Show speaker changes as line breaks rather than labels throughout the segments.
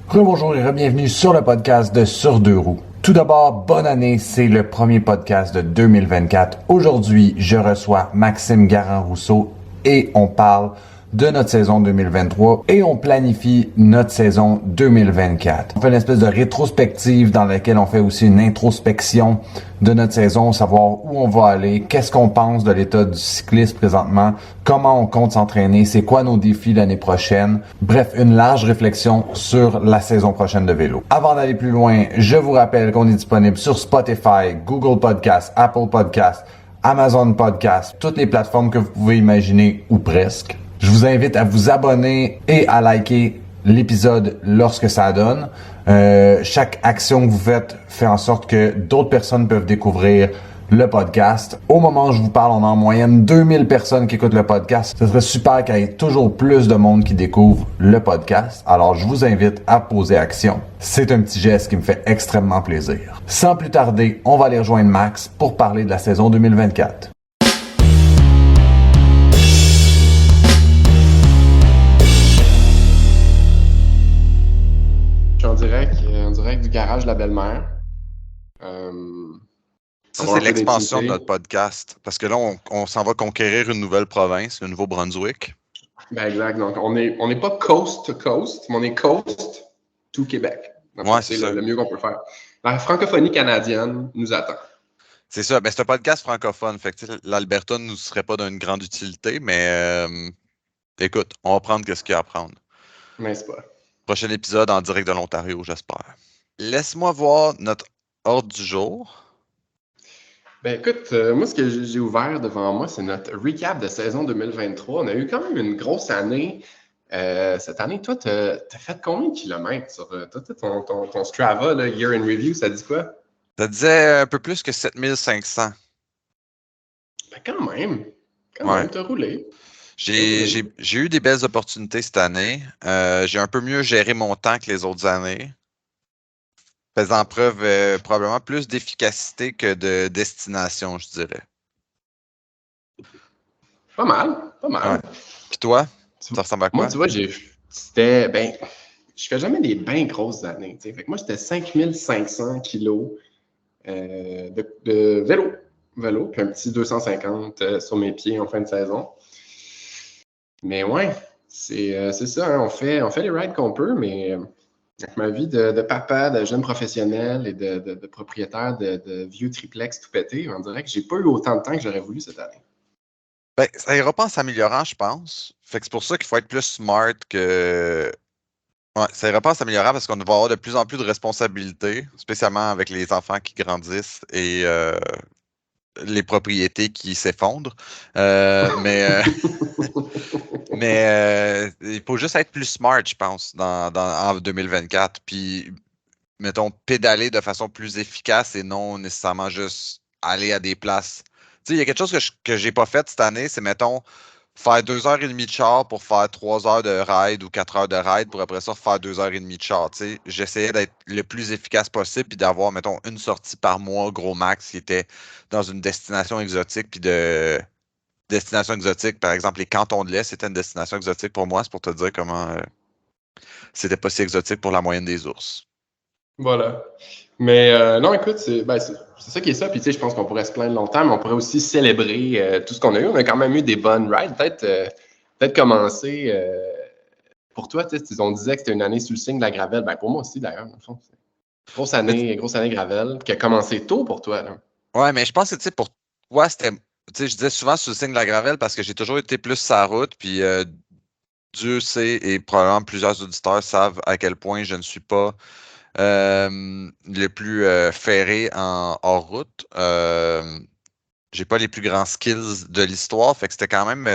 Rebonjour et bienvenue sur le podcast de Sur deux roues. Tout d'abord, bonne année, c'est le premier podcast de 2024. Aujourd'hui, je reçois Maxime Garand-Rousseau et on parle de notre saison 2023 et on planifie notre saison 2024. On fait une espèce de rétrospective dans laquelle on fait aussi une introspection de notre saison, savoir où on va aller, qu'est-ce qu'on pense de l'état du cycliste présentement, comment on compte s'entraîner, c'est quoi nos défis l'année prochaine. Bref, une large réflexion sur la saison prochaine de vélo. Avant d'aller plus loin, je vous rappelle qu'on est disponible sur Spotify, Google Podcast, Apple Podcast, Amazon Podcast, toutes les plateformes que vous pouvez imaginer ou presque. Je vous invite à vous abonner et à liker l'épisode lorsque ça donne. Chaque action que vous faites fait en sorte que d'autres personnes peuvent découvrir le podcast. Au moment où je vous parle, on a en moyenne 2000 personnes qui écoutent le podcast. Ce serait super qu'il y ait toujours plus de monde qui découvre le podcast. Alors, je vous invite à poser action. C'est un petit geste qui me fait extrêmement plaisir. Sans plus tarder, on va aller rejoindre Max pour parler de la saison 2024.
Je suis en direct du garage de la belle-mère.
Ça, c'est l'expansion de notre podcast. Parce que là, on s'en va conquérir une nouvelle province, le Nouveau-Brunswick.
Ben exact. Donc, on n'est pas coast to coast, mais on est coast to Québec. Donc,
Ouais,
c'est
c'est ça.
le mieux qu'on peut faire. La francophonie canadienne nous attend.
C'est ça. Ben, c'est un podcast francophone. Fait que l'Alberta ne nous serait pas d'une grande utilité, mais écoute, on va prendre ce qu'il y a à prendre.
N'est-ce pas?
Prochain épisode en direct de l'Ontario, j'espère. Laisse-moi voir notre ordre du jour.
Ben écoute, moi, ce que j'ai ouvert devant moi, c'est notre recap de saison 2023. On a eu quand même une grosse année. Cette année, toi, t'as fait combien de kilomètres sur ton Strava, là, Year in Review, ça dit quoi?
Ça disait un peu plus que 7500.
Ben quand même, t'as roulé.
J'ai eu des belles opportunités cette année. J'ai un peu mieux géré mon temps que les autres années. Faisant preuve probablement plus d'efficacité que de destination, je dirais.
Pas mal.
Ouais. Puis toi, ça ressemble à quoi?
Moi, tu vois, je fais jamais des bien grosses années. T'sais. Fait que moi, j'étais 5500 kilos de vélo, puis un petit 250 sur mes pieds en fin de saison. Mais ouais, c'est ça, hein, on fait les rides qu'on peut, mais avec ma vie de papa, de jeune professionnel et de propriétaire de vieux triplex tout pété, on dirait que j'ai pas eu autant de temps que j'aurais voulu cette année.
Ben, ça ira pas en s'améliorant, je pense. Fait que c'est pour ça qu'il faut être plus smart que. Ouais, ça ira pas en s'améliorant parce qu'on va avoir de plus en plus de responsabilités, spécialement avec les enfants qui grandissent et les propriétés qui s'effondrent. Mais il faut juste être plus smart, je pense, en 2024. Puis, mettons, pédaler de façon plus efficace et non nécessairement juste aller à des places. Tu sais, il y a quelque chose que j'ai pas fait cette année, c'est, mettons, faire 2h30 de char pour faire 3 heures de ride ou 4 heures de ride pour après ça faire 2h30 de char. Tu sais, j'essayais d'être le plus efficace possible puis d'avoir, mettons, une sortie par mois, gros max, qui était dans une destination exotique. Puis de destination exotique, par exemple, les Cantons de l'Est, c'était une destination exotique pour moi. C'est pour te dire comment c'était pas si exotique pour la moyenne des ours.
Voilà. Mais non, écoute, c'est ça qui est ça. Puis tu sais, je pense qu'on pourrait se plaindre longtemps, mais on pourrait aussi célébrer tout ce qu'on a eu. On a quand même eu des bonnes rides. Peut-être commencer pour toi, on disait que c'était une année sous le signe de la Gravel. Ben pour moi aussi, d'ailleurs, dans le fond. Grosse année Gravel qui a commencé tôt pour toi, là.
Ouais, mais je pense que tu sais, pour toi, c'était. Tu sais, je disais souvent sous le signe de la Gravelle parce que j'ai toujours été plus sur la route, puis Dieu sait, et probablement plusieurs auditeurs savent à quel point je ne suis pas le plus ferré en hors route. J'ai pas les plus grands skills de l'histoire, fait que c'était quand même,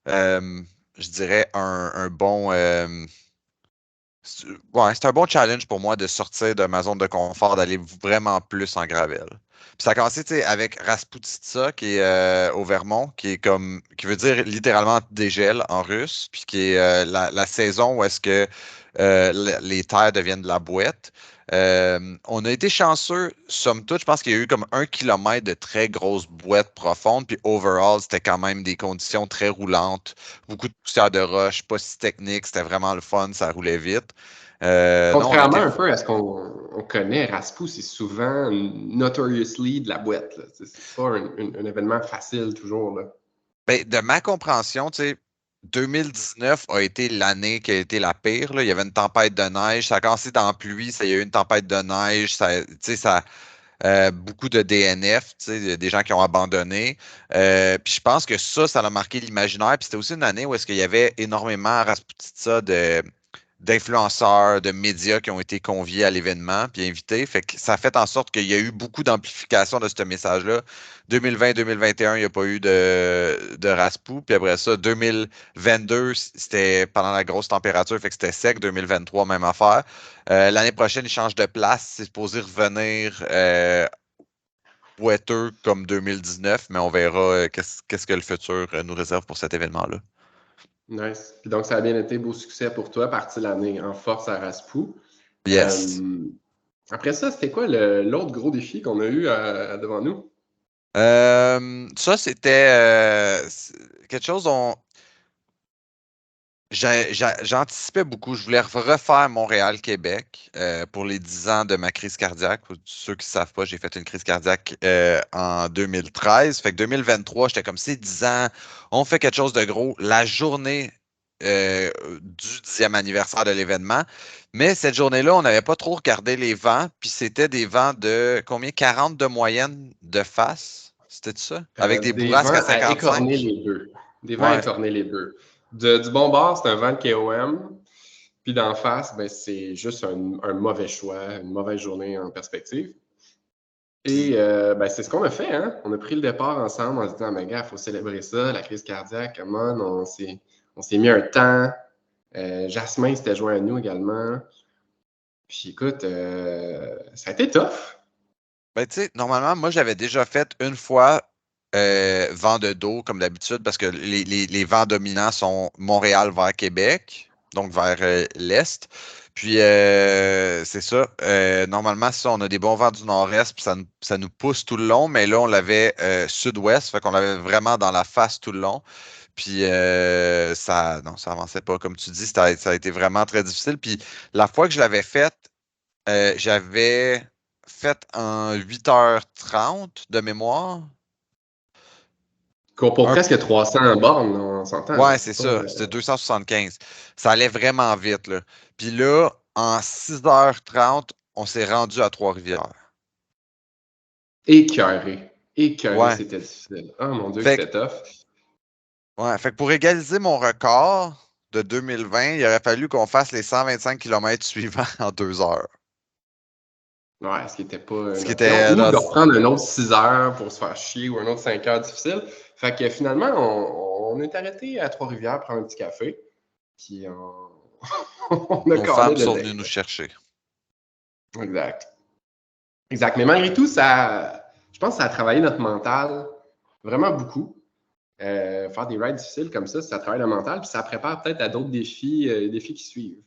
je dirais, un bon. Ouais, c'est un bon challenge pour moi de sortir de ma zone de confort, d'aller vraiment plus en gravel. Puis ça a commencé, tu sais, avec Rasputitsa, qui est au Vermont, qui veut dire littéralement dégel en russe, puis qui est la saison où est-ce que les terres deviennent de la boîte. On a été chanceux, somme toute. Je pense qu'il y a eu comme 1 kilomètre de très grosses boîtes profondes, puis overall, c'était quand même des conditions très roulantes, beaucoup de poussière de roche, pas si technique, c'était vraiment le fun, ça roulait vite. Non, on a
Contrairement
été.
un peu à ce qu'on connaît, Raspou, c'est souvent notoriously de la boîte. Là. C'est pas un événement facile toujours. Là.
Ben, de ma compréhension, tu sais, 2019 a été l'année qui a été la pire. Là. Il y avait une tempête de neige. Ça a commencé dans la pluie. Il y a eu une tempête de neige. Ça, tu sais, ça, beaucoup de DNF, tu sais, des gens qui ont abandonné. Puis je pense que ça a marqué l'imaginaire. Puis c'était aussi une année où est-ce qu'il y avait énormément à Rasputitsa d'influenceurs, de médias qui ont été conviés à l'événement puis invités. Fait que ça a fait en sorte qu'il y a eu beaucoup d'amplification de ce message-là. 2020-2021, il n'y a pas eu de Raspou. Puis après ça, 2022, c'était pendant la grosse température, fait que c'était sec. 2023, même affaire. L'année prochaine, il change de place. C'est supposé revenir boiteux comme 2019, mais on verra qu'est-ce que le futur nous réserve pour cet événement-là.
Nice. Puis donc, ça a bien été beau succès pour toi, partie l'année en force à Raspou.
Yes.
Après ça, c'était quoi l'autre gros défi qu'on a eu devant nous?
Ça, c'était quelque chose dont j'anticipais beaucoup. Je voulais refaire Montréal-Québec pour les 10 ans de ma crise cardiaque. Pour ceux qui ne savent pas, j'ai fait une crise cardiaque en 2013. Fait que 2023, j'étais comme c'est 10 ans, on fait quelque chose de gros. La journée du 10e anniversaire de l'événement. Mais cette journée-là, on n'avait pas trop regardé les vents. Puis c'était des vents de combien? 40 de moyenne de face. C'était ça? Avec des
Des
bourrasques
vents
à
à écorner
55?
les bœufs. Des vents à
Ouais.
écorner les bœufs. Du bon bord, c'est un vent de KOM. Puis d'en face, ben, c'est juste un mauvais choix, une mauvaise journée en perspective. Et ben, c'est ce qu'on a fait, hein? On a pris le départ ensemble en se disant, mais gars, il faut célébrer ça, la crise cardiaque, come on, on s'est mis un temps. Jasmin s'était joint à nous également. Puis écoute, ça a été tough.
Ben, tu sais, normalement, moi, j'avais déjà fait une fois vent de dos, comme d'habitude, parce que les vents dominants sont Montréal vers Québec, donc vers l'est. Puis, c'est ça. Normalement, ça, on a des bons vents du nord-est, puis ça nous pousse tout le long, mais là, on l'avait sud-ouest, fait qu'on l'avait vraiment dans la face tout le long. Puis, non, ça avançait pas. Comme tu dis, ça a été vraiment très difficile. Puis, la fois que je l'avais faite, j'avais fait en 8h30 de mémoire.
Pour
Un-
presque 300 bornes, on s'entend. Là.
Ouais, c'est
C'est pas,
ça. C'était 275. Ça allait vraiment vite, là. Puis là, en 6h30, on s'est rendu à Trois-Rivières.
écœuré. Écœuré,
Ouais.
c'était difficile. Oh mon Dieu, que
Fait
c'était tough.
fait que pour égaliser mon record de 2020, il aurait fallu qu'on fasse les 125 km suivants en 2 heures.
Ouais, ce qui n'était pas
Ce
une
qui
option.
était
Ou
dans...
de reprendre un autre 6 heures pour se faire chier ou un autre 5 heures difficile. Fait que finalement, on est arrêté à Trois-Rivières prendre un petit café. Puis on a
Nos
calé
femmes
le
sont
day.
venues nous chercher.
Exact. Exact. Mais malgré tout, je pense que ça a travaillé notre mental vraiment beaucoup. Faire des rides difficiles comme ça travaille le mental, puis ça prépare peut-être à d'autres défis qui suivent.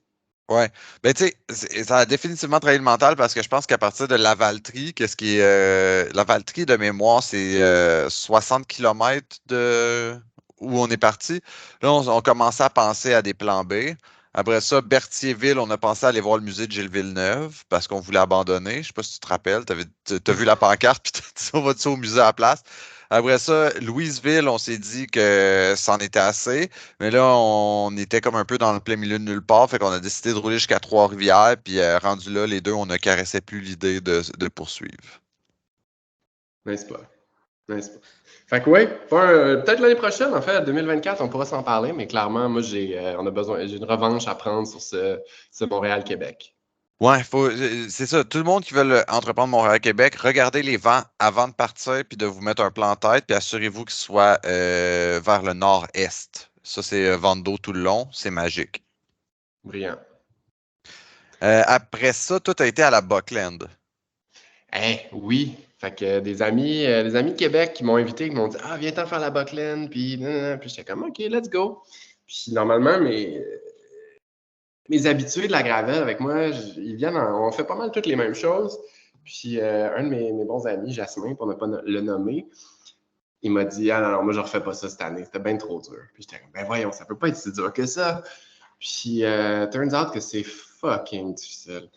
Ouais. Ben, tu sais, ça a définitivement travaillé le mental parce que je pense qu'à partir de Lavaltrie, qu'est-ce qui est. Lavaltrie de mémoire, c'est 60 km de où on est parti. Là, on commençait à penser à des plans B. Après ça, Berthierville, on a pensé à aller voir le musée de Gilles Villeneuve parce qu'on voulait abandonner. Je sais pas si tu te rappelles, t'as vu la pancarte, puis t'as dit on va-tu au musée à la place. Après ça, Louisville, on s'est dit que c'en était assez. Mais là, on était comme un peu dans le plein milieu de nulle part, fait qu'on a décidé de rouler jusqu'à Trois-Rivières, puis rendu là, les deux, on ne caressait plus l'idée de poursuivre.
N'est-ce pas? N'est-ce pas? Fait que oui, peut-être l'année prochaine, en fait, 2024, on pourra s'en parler, mais clairement, moi, j'ai une revanche à prendre sur ce Montréal-Québec.
Ouais, c'est ça. Tout le monde qui veut entreprendre Montréal-Québec, regardez les vents avant de partir, puis de vous mettre un plan en tête, puis assurez-vous qu'il soit vers le nord-est. Ça, c'est vent d'eau tout le long, c'est magique.
Brillant.
Après ça, tout a été à la Buckland.
Oui. Fait que des amis de Québec qui m'ont invité, qui m'ont dit ah, viens-t'en faire la Buckland, puis puis j'étais comme OK, let's go. Puis normalement, mes habitués de la Gravelle avec moi, ils viennent, on fait pas mal toutes les mêmes choses. Puis un de mes bons amis, Jasmin, pour ne pas le nommer, il m'a dit ah non, moi je refais pas ça cette année, c'était bien trop dur. Puis j'étais comme ben voyons, ça peut pas être si dur que ça. Puis turns out que c'est fucking difficile.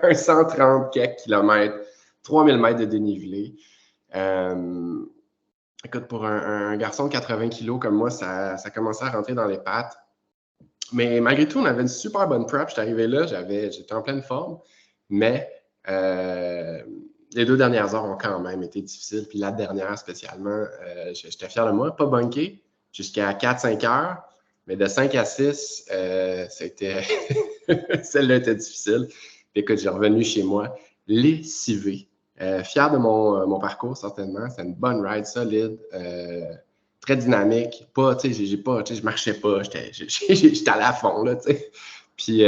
Un 130 quelques kilomètres, 3000 mètres de dénivelé. Écoute, pour un garçon de 80 kilos comme moi, ça commençait à rentrer dans les pattes. Mais malgré tout, on avait une super bonne prep. J'étais arrivé là, j'étais en pleine forme. Mais les 2 dernières heures ont quand même été difficiles. Puis la dernière, spécialement, j'étais fier de moi. Pas bunké jusqu'à 4-5 heures. Mais de 5 à 6, c'était celle-là était difficile. Puis écoute, j'ai revenu chez moi lessivé. Fier de mon parcours, certainement. C'était une bonne ride, solide, très dynamique. Pas, tu sais, je marchais pas, j'étais allé à fond, là, tu sais. Puis,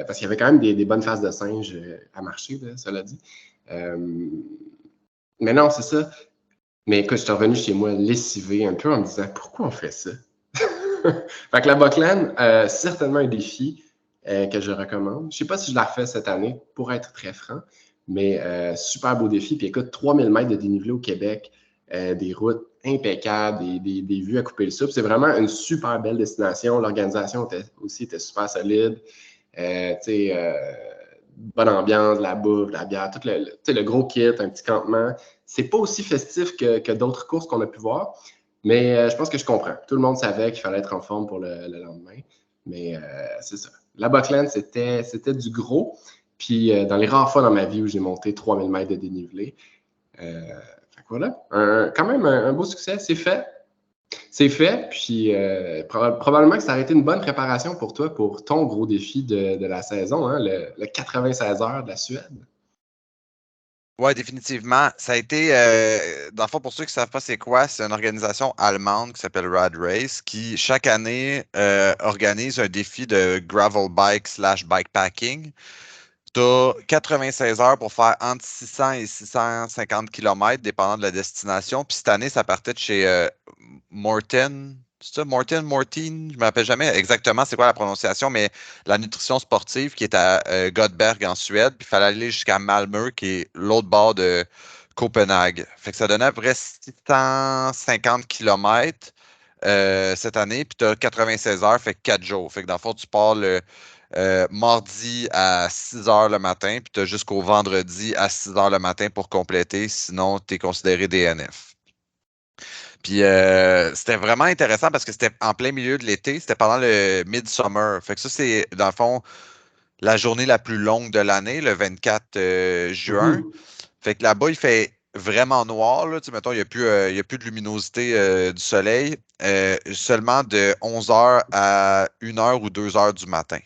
parce qu'il y avait quand même des bonnes faces de singe à marcher, là, cela dit. Mais non, c'est ça. Mais écoute, je suis revenu chez moi lessivé un peu en me disant, pourquoi on fait ça? Fait que la Buckland, certainement un défi que je recommande. Je sais pas si je la refais cette année, pour être très franc. Mais super beau défi. Puis écoute, 3000 mètres de dénivelé au Québec, des routes impeccables, des vues à couper le souffle. C'est vraiment une super belle destination. L'organisation était super solide. Bonne ambiance, la bouffe, la bière, tout le gros kit, un petit campement. C'est pas aussi festif que d'autres courses qu'on a pu voir. Mais je pense que je comprends. Tout le monde savait qu'il fallait être en forme pour le lendemain. Mais c'est ça. La Buckland, c'était du gros. Puis, dans les rares fois dans ma vie où j'ai monté 3000 mètres de dénivelé. Fait que voilà, quand même un beau succès. C'est fait. C'est fait. Puis, probablement que ça aurait été une bonne préparation pour toi pour ton gros défi de la saison, hein, le 96 heures de la Suède.
Ouais, définitivement. Ça a été, dans le fond, pour ceux qui ne savent pas c'est quoi, c'est une organisation allemande qui s'appelle Rad Race qui, chaque année, organise un défi de gravel bike / bikepacking. Tu as 96 heures pour faire entre 600 et 650 km, dépendant de la destination. Puis cette année, ça partait de chez Morten. C'est ça, Morten? Je ne me rappelle jamais exactement c'est quoi la prononciation, mais la nutrition sportive qui est à Göteborg en Suède. Puis il fallait aller jusqu'à Malmö, qui est l'autre bord de Copenhague. Fait que ça donnait à peu près 650 km cette année. Puis tu as 96 heures, fait 4 jours. Fait que dans le fond, tu pars le mardi à 6 heures le matin, puis tu as jusqu'au vendredi à 6 heures le matin pour compléter, sinon tu es considéré DNF. Puis c'était vraiment intéressant parce que c'était en plein milieu de l'été, c'était pendant le Midsummer. Fait que ça, c'est dans le fond la journée la plus longue de l'année, le 24 juin. Fait que là-bas, il fait vraiment noir. Là. Tu sais, mettons, il n'y a plus de luminosité du soleil, seulement de 11 heures à 1 heure ou 2 heures du matin.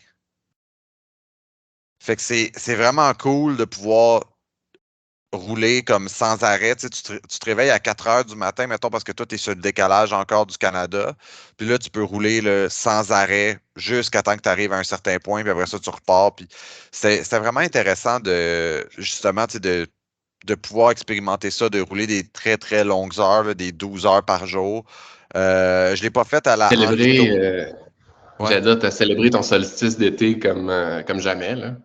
Fait que c'est vraiment cool de pouvoir rouler comme sans arrêt. Tu sais, tu te réveilles à 4 heures du matin, mettons, parce que toi, tu es sur le décalage encore du Canada. Puis là, tu peux rouler là, sans arrêt jusqu'à temps que tu arrives à un certain point, puis après ça, tu repars. Puis c'était vraiment intéressant de, justement, tu sais, de pouvoir expérimenter ça, de rouler des très, très longues heures, là, des 12 heures par jour. Je ne l'ai pas fait à la
Célébrer,
Ouais.
j'allais dire, tu as célébré ton solstice d'été comme jamais, là.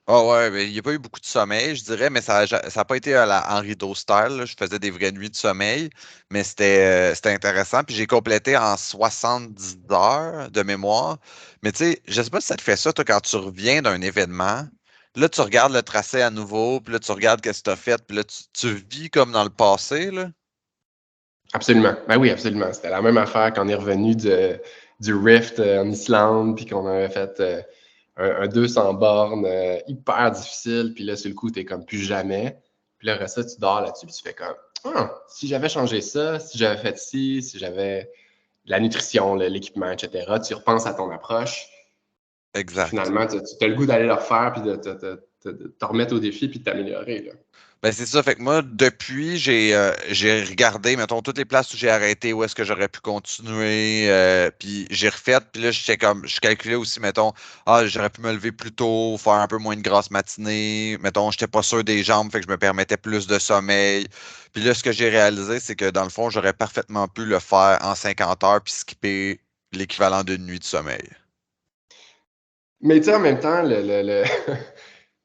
Ah ouais, mais il n'y a pas eu beaucoup de sommeil, je dirais, mais ça n'a pas été à la Henri Do style, là. Je faisais des vraies nuits de sommeil, mais c'était intéressant. Puis j'ai complété en 70 heures de mémoire. Mais tu sais, je ne sais pas si ça te fait ça, toi, quand tu reviens d'un événement. Là, tu regardes le tracé à nouveau, puis là, tu regardes ce que tu as fait, puis là, tu vis comme dans le passé, là.
Absolument. Ben oui, absolument. C'était la même affaire quand on est revenu du Rift en Islande, puis qu'on avait fait un 200 bornes hyper difficile, puis là, sur le coup, t'es comme plus jamais. Puis là, après ça, tu dors là-dessus, puis tu fais comme, si j'avais changé ça, si j'avais fait ci, si j'avais la nutrition, l'équipement, etc., tu repenses à ton approche. Puis
Exact.
finalement, tu as le goût d'aller le refaire, puis de te remettre au défi, puis de t'améliorer, là.
Ben c'est ça. Fait que moi, depuis, j'ai regardé, mettons, toutes les places où j'ai arrêté, où est-ce que j'aurais pu continuer, puis j'ai refait, puis là, je calculais aussi, mettons, j'aurais pu me lever plus tôt, faire un peu moins de grasse matinée, mettons, j'étais pas sûr des jambes, fait que je me permettais plus de sommeil. Puis là, ce que j'ai réalisé, c'est que dans le fond, j'aurais parfaitement pu le faire en 50 heures, puis skipper l'équivalent d'une nuit de sommeil.
Mais tu sais, en même temps,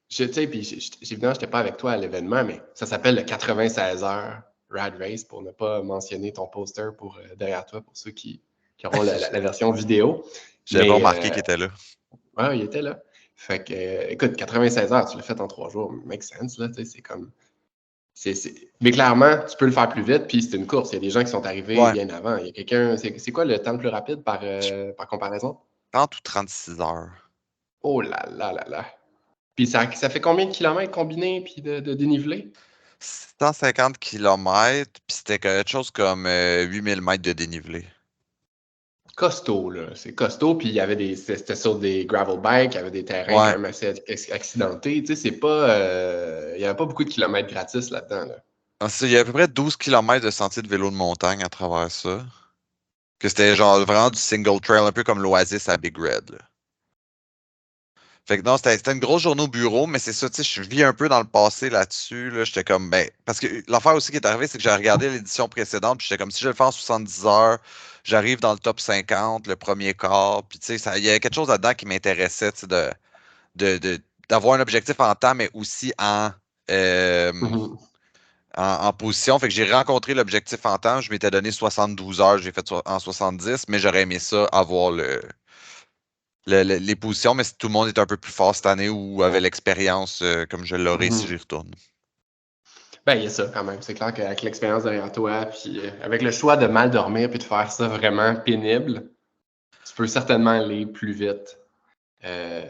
tu sais, puis évidemment, je n'étais pas avec toi à l'événement, mais ça s'appelle le 96 heures Rad Race pour ne pas mentionner ton poster derrière toi pour ceux qui auront la version vidéo.
J'avais pas
Mais
remarqué qu'il était là.
ouais, il était là. Fait que, écoute, 96 heures, tu l'as fait en 3 jours, make sense, là, tu sais, c'est comme... Mais clairement, tu peux le faire plus vite, puis c'est une course. Il y a des gens qui sont arrivés
Ouais,
bien avant. Il y a quelqu'un... C'est quoi le temps le plus rapide
je
par comparaison?
30 ou 36 heures.
Oh là là là là! Puis ça fait combien de kilomètres combinés, puis de dénivelé?
150 kilomètres, puis c'était quelque chose comme 8000 mètres de dénivelé.
Costaud, là. C'est costaud, puis il y avait c'était sur des gravel bikes, il y avait des terrains quand
Ouais.
même assez accidentés. Tu sais, c'est pas... il y avait pas beaucoup de kilomètres gratis là-dedans, là.
Il y a à peu près 12 kilomètres de sentiers de vélo de montagne à travers ça. Que c'était genre vraiment du single trail, un peu comme l'Oasis à Big Red, là. Fait que non, c'était une grosse journée au bureau, mais c'est ça, tu sais, je vis un peu dans le passé là-dessus. Là, j'étais comme, ben, parce que l'affaire aussi qui est arrivée, c'est que j'ai regardé l'édition précédente, puis j'étais comme, si je le fais en 70 heures, j'arrive dans le top 50, le premier quart, puis tu sais, il y a quelque chose là-dedans qui m'intéressait, tu sais, d'avoir un objectif en temps, mais aussi euh,
Mhm.
en position. Fait que j'ai rencontré l'objectif en temps, je m'étais donné 72 heures, j'ai fait en 70, mais j'aurais aimé ça avoir les positions, mais tout le monde est un peu plus fort cette année ou avait l'expérience comme je l'aurai si j'y
Mhm.
retourne.
Ben, il y a ça quand même. C'est clair qu'avec l'expérience derrière toi, puis avec le choix de mal dormir, puis de faire ça vraiment pénible, tu peux certainement aller plus vite, euh,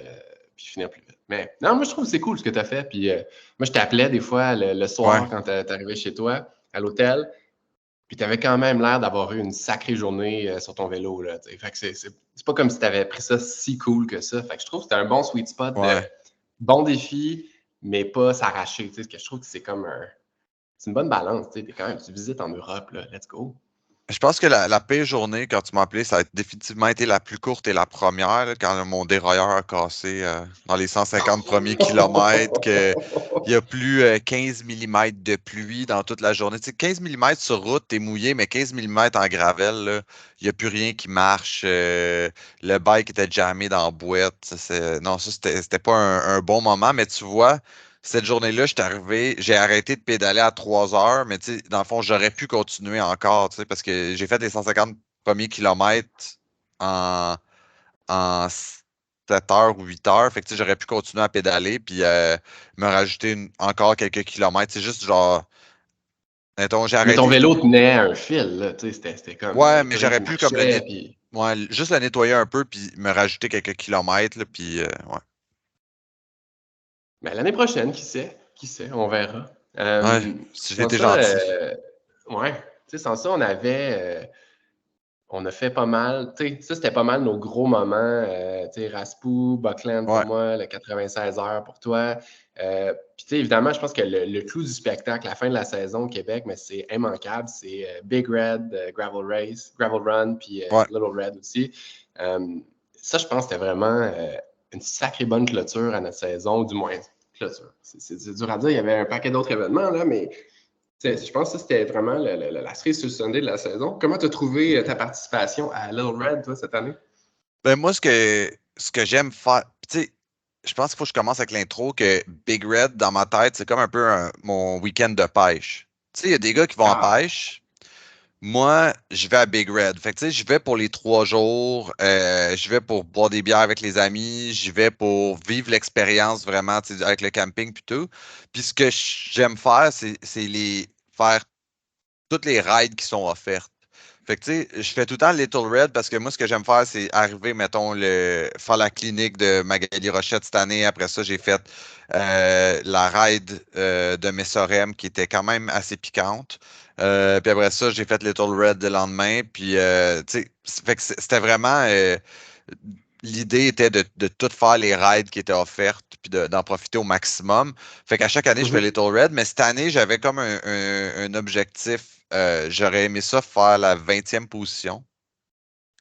puis finir plus vite. Mais non, moi, je trouve que c'est cool ce que tu as fait. Puis moi, je t'appelais des fois le
Ouais.
soir quand t'arrivais chez toi, à l'hôtel, puis tu avais quand même l'air d'avoir eu une sacrée journée sur ton vélo, là, tu sais. Fait que c'est pas comme si tu avais pris ça si cool que ça. Fait que je trouve que c'était un bon sweet spot de
Ouais.
bon défi, mais pas s'arracher, tu sais. Que je trouve que c'est comme un... C'est une bonne balance, tu sais. Quand même, tu visites en Europe, là. Let's go.
Je pense que la pire journée, quand tu m'as appelé, ça a définitivement été la plus courte et la première, là, quand mon dérailleur a cassé dans les 150 premiers kilomètres, qu'il y a plus 15 mm de pluie dans toute la journée. Tu sais, 15 mm sur route, t'es mouillé, mais 15 mm en gravel, là, il n'y a plus rien qui marche. Le bike était jammé dans la boîte. Non, ça, c'était pas un bon moment, mais tu vois, cette journée-là, je suis arrivé, j'ai arrêté de pédaler à 3 heures, mais tu sais, dans le fond, j'aurais pu continuer encore, tu sais, parce que j'ai fait les 150 premiers kilomètres en, en 7 heures ou 8 heures. Fait que tu sais, j'aurais pu continuer à pédaler puis me rajouter encore quelques kilomètres. C'est juste genre, mettons, j'ai
Mais ton
arrêté.
vélo tenait un fil, là. Tu sais, c'était comme. Il
Ouais,
n'y a
mais
plus rien
j'aurais
qui
pu comme
marchait, puis.
ouais, juste le nettoyer un peu puis me rajouter quelques kilomètres, là, puis ouais.
Mais l'année prochaine, qui sait? Qui sait? On verra.
Ouais, si j'ai
Sans
été
ça,
gentil.
ouais. Tu sais, sans ça, on a fait pas mal. Tu sais, ça, c'était pas mal nos gros moments. Tu sais, Raspou, Buckland pour
Ouais.
moi, le 96 heures pour toi. Puis, tu sais, évidemment, je pense que le clou du spectacle, la fin de la saison au Québec, mais c'est immanquable, c'est Big Red, Gravel Race, Gravel Run, puis
Ouais.
Little Red aussi. Ça, je pense que c'était vraiment une sacrée bonne clôture à notre saison, du moins clôture. C'est dur à dire, il y avait un paquet d'autres événements, là, mais je pense que ça, c'était vraiment la cerise sur le Sunday de la saison. Comment tu as trouvé ta participation à Little Red, toi, cette année?
Ben moi, ce que j'aime faire, tu sais, je pense qu'il faut que je commence avec l'intro que Big Red, dans ma tête, c'est comme un peu mon week-end de pêche. Tu sais, il y a des gars qui vont en
Ah,
pêche. Moi, je vais à Big Red. Fait que, tu sais, je vais pour les 3 jours. Je vais pour boire des bières avec les amis. Je vais pour vivre l'expérience vraiment, tu sais, avec le camping puis tout. Puis ce que j'aime faire, c'est faire toutes les rides qui sont offertes. Fait que tu sais, je fais tout le temps Little Red parce que moi, ce que j'aime faire, c'est arriver, mettons, faire la clinique de Magali Rochette cette année. Après ça, j'ai fait la ride de Messorem qui était quand même assez piquante. Puis après ça, j'ai fait Little Red le lendemain. Puis, tu sais, fait que c'était vraiment. L'idée était de tout faire les rides qui étaient offertes puis d'en profiter au maximum. Fait qu'à chaque année, je fais
mhm.
Little Red, mais cette année, j'avais comme un objectif. J'aurais aimé ça faire la 20e position.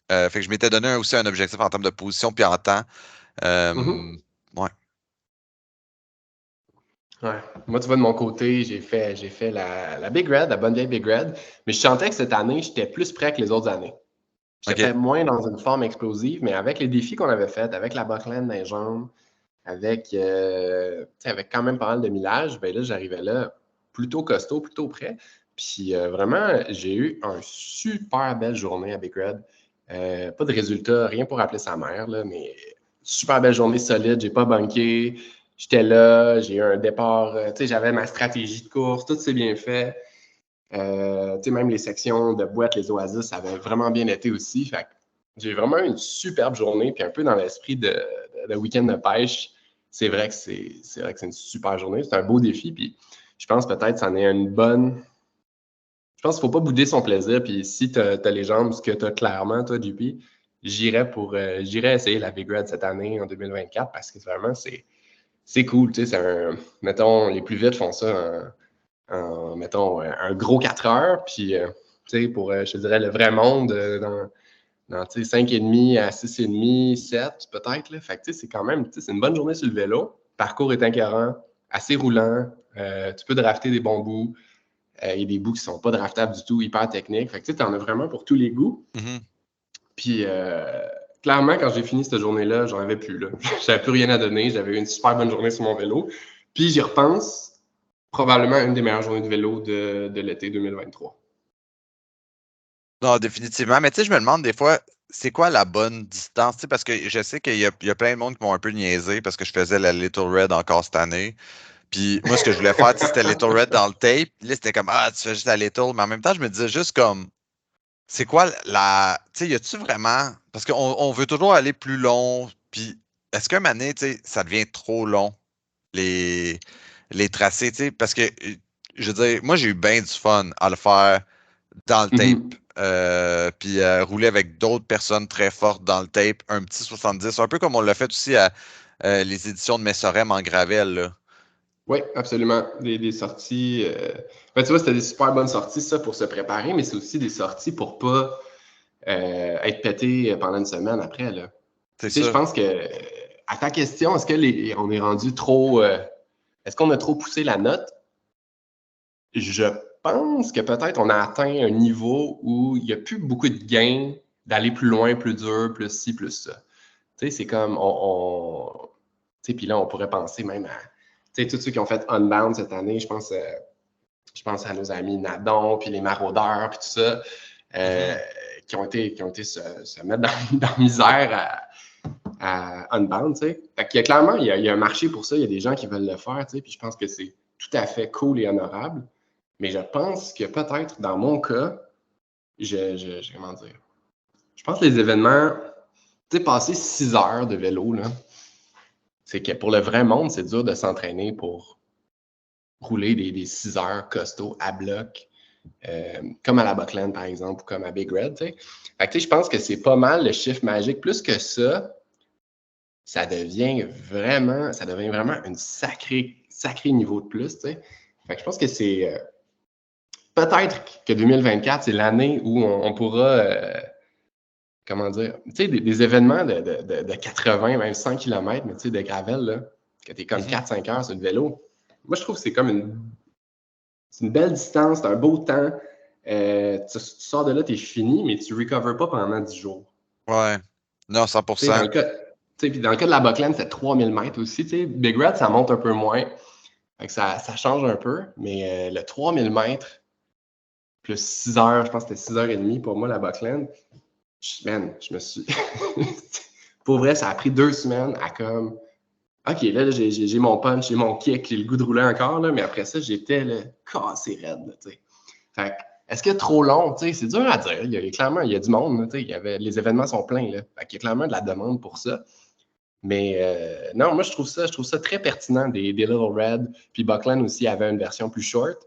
Fait que je m'étais donné aussi un objectif en termes de position puis en temps.
Mhm.
Ouais.
Ouais. Moi, tu vois, de mon côté, j'ai fait la Big Red, la bonne vieille Big Red, mais je sentais que cette année, j'étais plus prêt que les autres années. J'étais
OK.
peut-être moins dans une forme explosive, mais avec les défis qu'on avait faits, avec la Buckland dans les jambes, avec quand même pas mal de millage, ben là, j'arrivais là plutôt costaud, plutôt prêt. Puis vraiment, j'ai eu une super belle journée à Big Red. Pas de résultat, rien pour appeler sa mère, là, mais super belle journée solide, j'ai pas bunké. J'étais là, j'ai eu un départ, tu sais, j'avais ma stratégie de course, tout s'est bien fait. Tu sais, même les sections de boîtes, les oasis, ça avait vraiment bien été aussi. Fait que j'ai vraiment eu une superbe journée, puis un peu dans l'esprit de week-end de pêche. C'est vrai que c'est une super journée, c'est un beau défi, puis je pense peut-être que c'en est une bonne. Je pense qu'il ne faut pas bouder son plaisir, puis si tu as les jambes, ce que tu as clairement, toi, JP, j'irais essayer la Big Red cette année, en 2024, parce que vraiment, c'est cool, tu sais, mettons, les plus vite font ça mettons, un gros 4 heures, puis, tu sais, pour, je te dirais, le vrai monde, dans tu sais, 5,5 à 6,5, 7 peut-être, là. Fait que, tu sais, c'est quand même, tu sais, c'est une bonne journée sur le vélo. Le parcours est écœurant, assez roulant, tu peux drafter des bons bouts. Il y a des bouts qui ne sont pas draftables du tout, hyper techniques. Fait que, tu sais, t'en as vraiment pour tous les goûts.
Mhm.
Puis, clairement, quand j'ai fini cette journée-là, j'en avais plus, là. J'avais plus rien à donner. J'avais eu une super bonne journée sur mon vélo. Puis, j'y repense, probablement une des meilleures journées de vélo de l'été 2023.
Non, définitivement. Mais tu sais, je me demande des fois, c'est quoi la bonne distance? Tu sais, parce que je sais qu'il y a plein de monde qui m'ont un peu niaisé parce que je faisais la Little Red encore cette année. Puis moi, ce que je voulais faire, tu sais, c'était Little Red dans le tape. Là, c'était comme, ah, tu fais juste la Little. Mais en même temps, je me disais juste comme, c'est quoi la. Tu sais, y a-tu vraiment. Parce qu'on veut toujours aller plus long. Puis est-ce qu'un moment donné, tu sais, ça devient trop long, les, les tracés, tu sais? Parce que, je veux dire, moi, j'ai eu bien du fun à le faire dans le tape.
Mhm.
Puis rouler avec d'autres personnes très fortes dans le tape, un petit 70, un peu comme on l'a fait aussi à les éditions de Messorem en Gravel, là.
Oui, absolument. Des sorties. Ben, tu vois, c'était des super bonnes sorties, ça, pour se préparer, mais c'est aussi des sorties pour pas être pété pendant une semaine après, là.
C'est
Tu sais, je
ça.
pense que, à ta question, est-ce que on est rendu trop. Est-ce qu'on a trop poussé la note? Je pense que peut-être on a atteint un niveau où il n'y a plus beaucoup de gains d'aller plus loin, plus dur, plus ci, plus ça. Tu sais, c'est comme tu sais, puis là, on pourrait penser même à tu sais, tous ceux qui ont fait Unbound cette année, je pense à nos amis Nadon, puis les maraudeurs, puis tout ça, euh,
Mhm.
qui ont été se mettre dans la misère à Unbound, tu sais. Fait qu'il y a clairement, il y a un marché pour ça, il y a des gens qui veulent le faire, tu sais, puis je pense que c'est tout à fait cool et honorable. Mais je pense que peut-être, dans mon cas, comment dire, je pense que les événements, tu sais, passer 6 heures de vélo, là, c'est que pour le vrai monde, c'est dur de s'entraîner pour rouler des 6 heures costauds à bloc, comme à la Buckland, par exemple, ou comme à Big Red, tu sais. Fait que, tu sais, je pense que c'est pas mal le chiffre magique. Plus que ça devient vraiment un sacré niveau de plus, tu sais. Fait que je pense que c'est peut-être que 2024, c'est l'année où on pourra, comment dire, tu sais, des événements de 80, même 100 km, mais tu sais, de gravel, là, que tu es comme
Mhm.
4-5 heures sur le vélo. Moi, je trouve que c'est une belle distance, c'est un beau temps. Tu sors de là, tu es fini, mais tu ne recovers pas pendant 10 jours.
Ouais. Non,
Tu sais,
100%.
puis dans le cas de la Buckland, c'est 3000 mètres aussi. Tu sais, Big Red, ça monte un peu moins. Fait que ça change un peu, mais le 3000 mètres plus 6 heures, je pense que c'était 6 heures et demie pour moi, la Buckland. Man, je me suis. Pour vrai, ça a pris 2 semaines à comme. OK, là, j'ai mon punch, j'ai mon kick, j'ai le goût de rouler encore, là, mais après ça, j'étais là, cassé raide, là, tu sais. Fait que, est-ce que trop long, tu sais, c'est dur à dire. Clairement, il y a du monde, tu sais, les événements sont pleins, là. Fait qu'il y a clairement de la demande pour ça. Mais non, moi, je trouve ça très pertinent, des Little Red. Puis Buckland aussi avait une version plus short.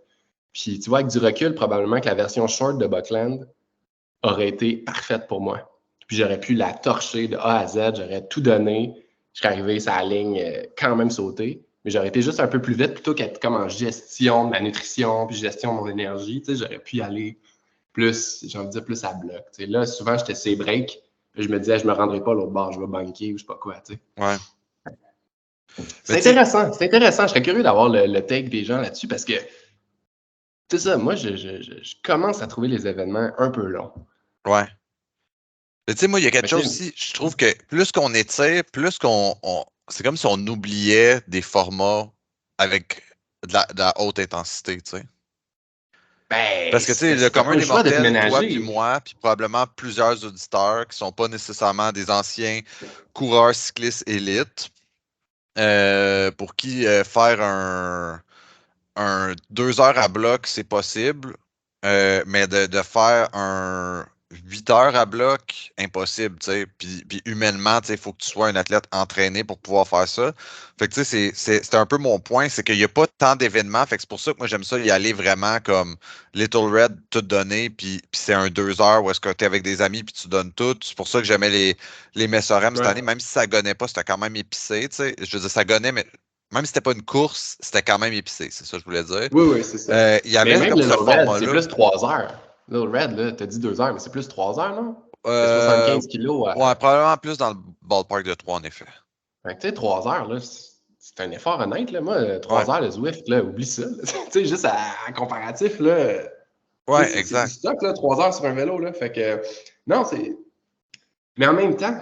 Puis tu vois, avec du recul, probablement que la version short de Buckland aurait été parfaite pour moi. Puis j'aurais pu la torcher de A à Z, j'aurais tout donné. Je serais arrivé sur la ligne quand même sauter. Mais j'aurais été juste un peu plus vite plutôt qu'être comme en gestion de ma nutrition, puis gestion de mon énergie. Tu sais, j'aurais pu y aller plus, j'ai envie de dire, plus à bloc. Tu sais, là, souvent, j'étais ses breaks. Puis je me disais, je me rendrai pas à l'autre bord, je vais banquer ou je sais pas quoi. Tu sais.
Ouais. Mais
C'est
tu sais,
intéressant, c'est intéressant. Je serais curieux d'avoir le take des gens là-dessus parce que, c'est ça, moi, je commence à trouver les événements un peu longs.
ouais. Mais tu sais, moi, il y a quelque
Mais tu
chose
sais,
aussi, je trouve que plus qu'on étire, plus c'est comme si on oubliait des formats avec de la haute intensité, tu sais.
Ben,
Parce que, tu sais, le
t'as
commun
pas le
des
choix de te
mortels, toi puis
ménager.
moi, puis probablement plusieurs auditeurs qui sont pas nécessairement des anciens coureurs cyclistes élites, pour qui faire un 2 heures à bloc, c'est possible, mais de faire un 8 heures à bloc, impossible, tu sais. Puis humainement, tu sais, il faut que tu sois un athlète entraîné pour pouvoir faire ça. Fait que, tu sais, c'est un peu mon point, c'est qu'il n'y a pas tant d'événements. Fait que c'est pour ça que moi, j'aime ça y aller vraiment comme Little Red, tout donner, puis c'est un 2 heures où est-ce que tu es avec des amis, puis tu donnes tout. C'est pour ça que j'aimais les Messorem cette
Ouais.
année, même si ça gonnait pas, c'était quand même épicé, tu sais. Je veux dire, ça gonnait, mais même si c'était pas une course, c'était quand même épicé, c'est ça que je voulais dire.
Oui, oui, c'est ça.
Il y
Mais
avait
même
comme
Little
ce
Red, c'est
format-là.
plus 3 heures. Little Red, là, t'as dit 2 heures, mais c'est plus 3 heures, non? C'est
Euh,
75 kilos.
ouais, probablement plus dans le ballpark de 3 en effet.
Fait que, tu sais, 3 heures, là, c'est un effort honnête, là. Moi,
Ouais,
3 heures de Zwift, là, oublie ça. Là. Tu sais, juste à comparatif, là, tu
ouais,
sais, c'est du
exact.
stock, là, 3 heures sur un vélo, là. Fait que, non, c'est... Mais en même temps,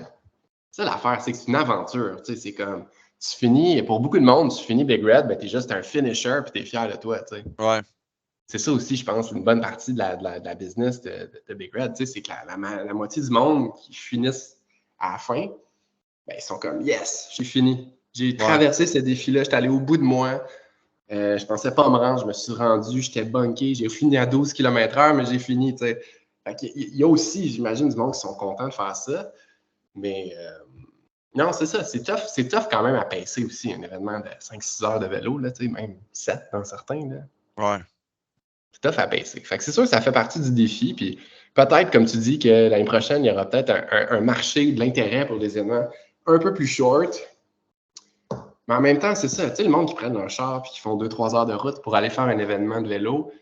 ça, l'affaire, c'est que c'est une aventure. Tu sais, c'est comme, tu finis, pour beaucoup de monde, tu finis Big Red, ben, t'es juste un finisher, puis t'es fier de toi, tu sais.
Ouais,
C'est ça aussi, je pense, une bonne partie de la business de Big Red, tu sais, c'est que la moitié du monde qui finissent à la fin, ben, ils sont comme, yes, j'ai fini. J'ai
ouais,
traversé ce défi-là, j'étais allé au bout de moi. Je pensais pas me rendre, je me suis rendu, j'étais bunké, j'ai fini à 12 km/h, mais j'ai fini, tu sais. Fait il y a aussi, j'imagine, du monde qui sont contents de faire ça, mais non, c'est ça, c'est tough quand même à pacer aussi, un événement de 5-6 heures de vélo, là, tu sais, même 7 dans certains, là.
ouais.
C'est tough à baisser. Fait que c'est sûr que ça fait partie du défi. Puis peut-être, comme tu dis, que l'année prochaine, il y aura peut-être un marché de l'intérêt pour des événements un peu plus short. Mais en même temps, c'est ça. Tu sais, le monde qui prennent leur char et qui font 2-3 heures de route pour aller faire un événement de vélo,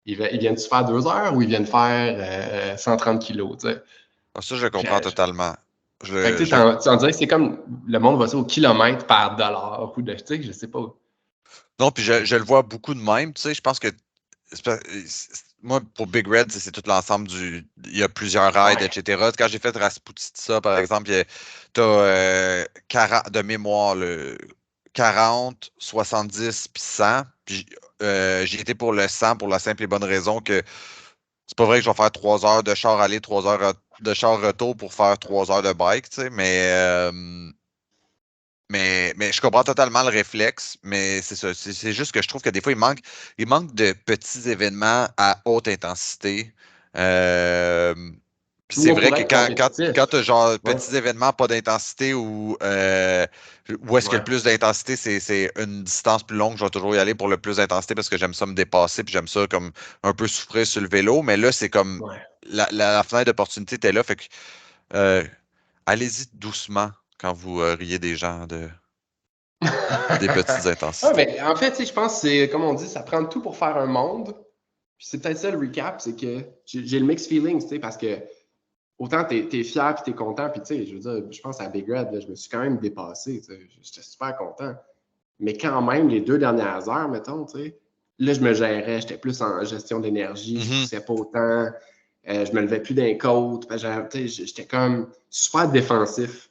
ils viennent-tu faire 2 heures ou ils viennent faire 130 kilos, tu sais?
Ah, ça, je le
Puis,
comprends totalement.
fait que tu sais, on dirait que c'est comme le monde va ça au kilomètre par dollar ou de, tu sais, je sais pas.
Non, puis je le vois beaucoup de même, tu sais, je pense que moi, pour Big Red, c'est tout l'ensemble il y a plusieurs rides,
Ouais.
etc. Quand j'ai fait Rasputitsa, par exemple, tu as 40, de mémoire, 40, 70, puis 100. Puis j'ai été pour le 100 pour la simple et bonne raison que c'est pas vrai que je vais faire 3 heures de char aller, 3 heures de char retour pour faire 3 heures de bike, tu sais, mais je comprends totalement le réflexe, mais c'est ça. C'est juste que je trouve que des fois, il manque de petits événements à haute intensité. Euh, Puis
Où
c'est
on
vrai
pourrait
que
être
quand
compétitif.
tu as genre
Ouais.
petits événements, pas d'intensité où est-ce que le
Ouais.
plus d'intensité, c'est une distance plus longue, je vais toujours y aller pour le plus d'intensité parce que j'aime ça me dépasser, puis j'aime ça comme un peu souffrir sur le vélo. Mais là, c'est comme
Ouais.
la fenêtre d'opportunité était là. Fait que euh, allez-y doucement quand vous riez des gens des petites
Ah,
intensités.
mais en fait, tu sais, je pense que c'est, comme on dit, ça prend tout pour faire un monde. Puis c'est peut-être ça le recap, c'est que j'ai le mixed feelings, tu sais, parce que autant t'es fier puis t'es content, puis tu sais, je veux dire, je pense à Big Red, là, je me suis quand même dépassé, tu sais, j'étais super content. Mais quand même, les 2 dernières heures, mettons, tu sais, là, je me gérais, j'étais plus en gestion d'énergie, je
Mhm.
poussais pas autant, je me levais plus d'un côte, tu sais, j'étais comme super défensif.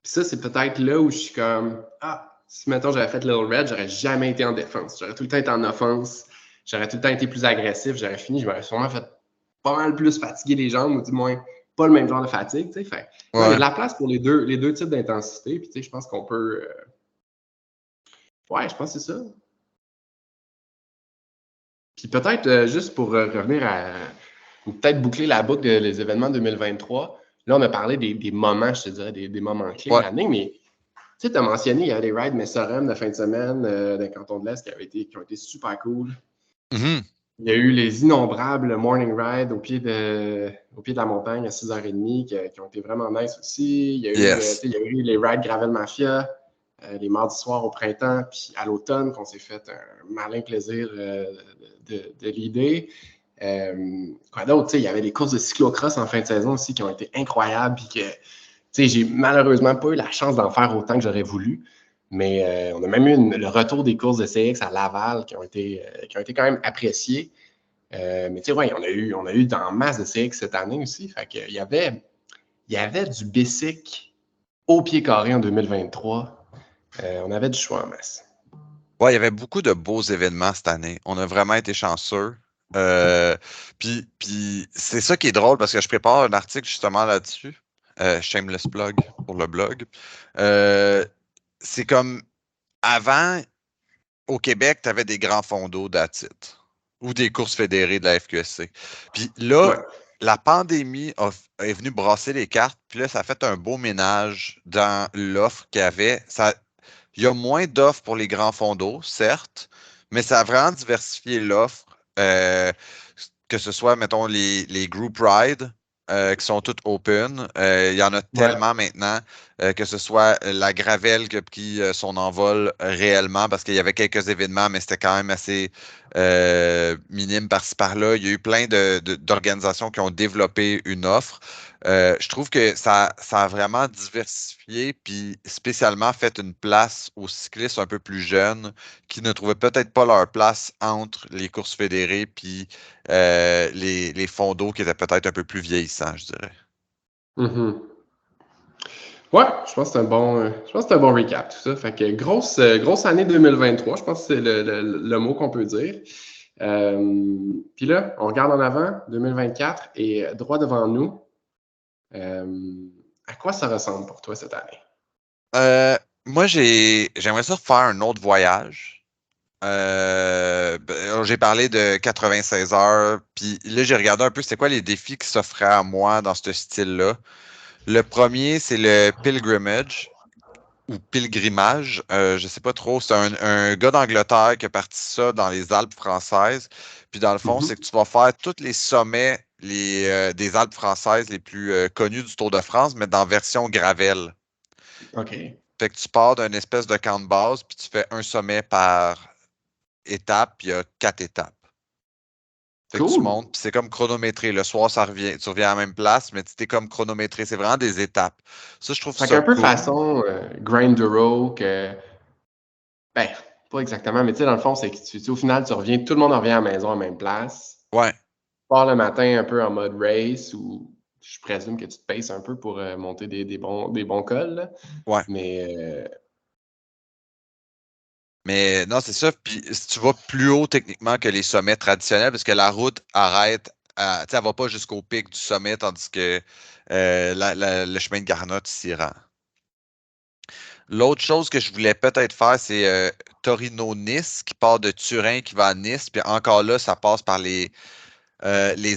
Puis ça, c'est peut-être là où je suis comme, ah, si mettons j'avais fait Little Red, j'aurais jamais été en défense. J'aurais tout le temps été en offense. J'aurais tout le temps été plus agressif. J'aurais fini, je m'aurais sûrement fait pas mal plus fatiguer les jambes, ou du moins pas le même genre de fatigue. Tu sais. Fait, non, il y a
Ouais.
de la place pour les deux types d'intensité. Puis tu sais, je pense qu'on peut. Ouais, je pense que c'est ça. Puis peut-être, juste pour revenir à. Ou peut-être boucler la boucle des événements 2023. Là, on a parlé des moments, je te dirais, des moments clés de
Ouais.
l'année, mais tu sais, tu as mentionné, il y a les rides Messorem de fin de semaine dans le canton de l'Est qui ont été super cool.
Mhm.
Il y a eu les innombrables morning rides au pied de la montagne à 6h30 qui ont été vraiment nice aussi.
Yes.
Il y a eu les rides Gravel Mafia les mardis soirs au printemps, puis à l'automne qu'on s'est fait un malin plaisir de l'idée. Quoi d'autre? Tu sais, il y avait des courses de cyclocross en fin de saison aussi qui ont été incroyables, puis que tu sais, j'ai malheureusement pas eu la chance d'en faire autant que j'aurais voulu, mais on a même eu le retour des courses de CX à Laval qui ont été quand même appréciées. Mais tu sais, ouais, on a eu dans masse de CX cette année aussi. Fait que, il y avait du basic au pied carré en 2023. On avait du choix en masse.
Ouais, il y avait beaucoup de beaux événements cette année. On a vraiment été chanceux. Puis c'est ça qui est drôle parce que je prépare un article justement là-dessus. Shameless plug pour le blog. C'est comme avant, au Québec, tu avais des grands fondos d'ATIT ou des courses fédérées de la FQSC. Puis là,
Ouais.
la pandémie est venue brasser les cartes, puis là, ça a fait un beau ménage dans l'offre qu'il y avait. Il y a moins d'offres pour les grands fondos, certes, mais ça a vraiment diversifié l'offre. Que ce soit, mettons, les group rides qui sont toutes open. Il y en a tellement maintenant, que ce soit la Gravelle qui a pris son envol réellement parce qu'il y avait quelques événements, mais c'était quand même assez minime par-ci par-là. Il y a eu plein d'organisations qui ont développé une offre. Je trouve que ça a vraiment diversifié, puis spécialement fait une place aux cyclistes un peu plus jeunes qui ne trouvaient peut-être pas leur place entre les courses fédérées puis les fondos qui étaient peut-être un peu plus vieillissants, je dirais.
Mm-hmm. Ouais, je pense que c'est un bon recap, tout ça. Fait que grosse année 2023, je pense que c'est le mot qu'on peut dire. Puis là, on regarde en avant, 2024, et droit devant nous. À quoi ça ressemble pour toi cette
Moi, j'aimerais ça faire un autre voyage. J'ai parlé de 96 heures, puis là, j'ai regardé un peu c'était quoi les défis qui s'offraient à moi dans ce style-là. Le premier, c'est le pilgrimage ou pilgrimage, je sais pas trop. C'est un gars d'Angleterre qui a parti ça dans les Alpes françaises. Puis dans le fond,
année?
c'est que tu vas faire tous les sommets des Alpes françaises les plus connus du Tour de France, mais dans version gravel.
OK.
Fait que tu pars d'une espèce de camp de base, puis tu fais un sommet par étape, puis il y a 4 étapes. Fait que tu
Cool.
montes, puis c'est comme chronométré. Le soir, tu reviens à la même place, mais tu es comme chronométré. C'est vraiment des étapes. Ça, je trouve
Fait
ça
qu'un peu
cool.
façon Grindero que. Ben, pas exactement, mais tu sais, dans le fond, c'est que au final, tu reviens, tout le monde revient à la maison à la même place.
Ouais.
Tu pars le matin un peu en mode race ou je présume que tu te paces un peu pour monter des bons cols. Là.
Ouais.
Mais
Mais non, c'est ça. Puis si tu vas plus haut techniquement que les sommets traditionnels, parce que la route arrête, tu sais, elle va pas jusqu'au pic du sommet, tandis que le chemin de Garnotte s'y rend. L'autre chose que je voulais peut-être faire, c'est Torino-Nice, qui part de Turin, qui va à Nice. Puis encore là, ça passe par les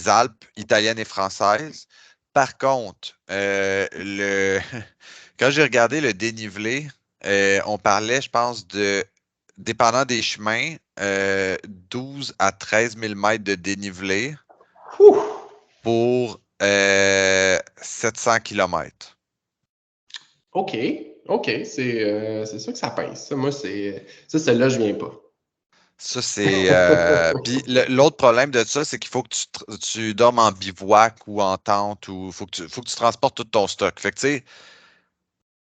Alpes italiennes et françaises. Par contre, quand j'ai regardé le dénivelé, on parlait, je pense, dépendant des chemins, 12 à 13 000 mètres de dénivelé
Ouh!
pour 700 kilomètres.
OK. OK. C'est sûr que ça pince. Ça, moi, ça, celle-là, je viens pas.
Ça, c'est. Puis l'autre problème de ça, c'est qu'il faut que tu dormes en bivouac ou en tente ou faut que tu transportes tout ton stock. Fait que tu sais,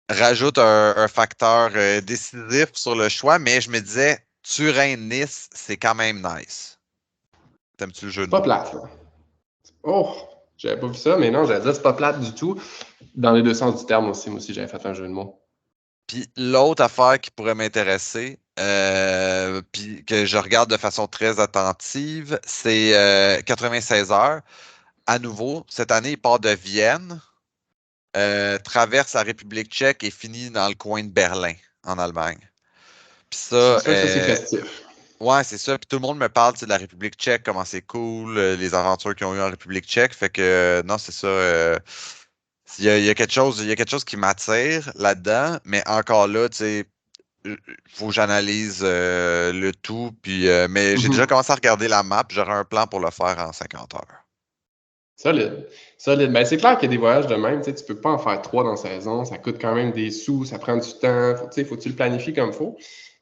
rajoute un facteur décisif sur le choix, mais je me disais, Turin-Nice, c'est quand même nice. T'aimes-tu le jeu
C'est
de
pas
mots?
plate, là. Oh! J'avais pas vu ça, mais non, j'allais dire c'est pas plate du tout. Dans les deux sens du terme aussi, moi aussi, j'avais fait un jeu de mots.
Puis l'autre affaire qui pourrait m'intéresser, puis que je regarde de façon très attentive, c'est 96 heures. À nouveau, cette année, il part de Vienne, traverse la République tchèque et finit dans le coin de Berlin, en Allemagne. Puis
C'est
ça,
sûr que ça, c'est festif.
ouais, c'est ça. Puis tout le monde me parle de la République tchèque, comment c'est cool, les aventures qu'ils ont eues en République tchèque. Fait que non, c'est ça. Il y a quelque chose qui m'attire là-dedans, mais encore là, tu sais, il faut que j'analyse le tout. Puis, mais j'ai déjà commencé à regarder la map. J'aurai un plan pour le faire en 50 heures.
Solide. Solide. Ben, c'est clair qu'il y a des voyages de même. Tu sais, tu peux pas en faire 3 dans la saison. Ça coûte quand même des sous, ça prend du temps. Faut que tu le planifies comme il faut.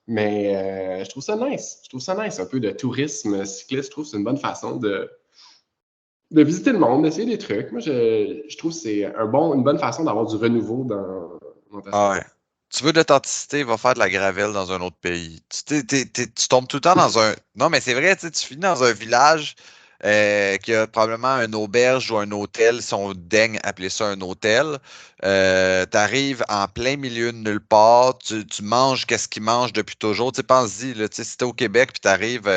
Mais je trouve ça nice. Je trouve ça nice, un peu de tourisme cycliste. Je trouve que c'est une bonne façon de visiter le monde, d'essayer des trucs. Moi, je trouve que c'est une bonne façon d'avoir du renouveau dans ta
Ah ouais.
saison.
Tu veux de l'authenticité, va faire de la gravelle dans un autre pays. Tu tombes tout le temps dans un. Non, mais c'est vrai, tu sais, tu finis dans un village qui a probablement une auberge ou un hôtel, si on daigne appeler ça un hôtel. Tu arrives en plein milieu de nulle part, tu manges qu'est-ce qu'ils mangent depuis toujours. Tu sais, pense-y, là, tu sais, si t'es au Québec puis tu arrives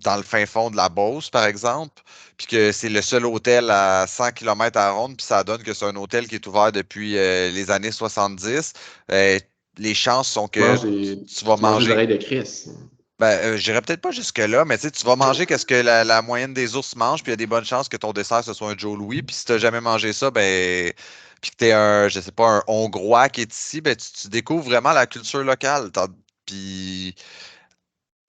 dans le fin fond de la Beauce, par exemple, puis que c'est le seul hôtel à 100 km à ronde, puis ça donne que c'est un hôtel qui est ouvert depuis les années 70, les chances sont que tu vas
Tu manges les
manger.
oreilles de Chris.
Ben, j'irai peut-être pas jusque-là, mais tu vas manger qu'est-ce que la moyenne des ours mange, puis il y a des bonnes chances que ton dessert, ce soit un Joe Louis, puis si tu n'as jamais mangé ça, ben, puis que tu es je sais pas, un Hongrois qui est ici, ben, tu découvres vraiment la culture locale. Puis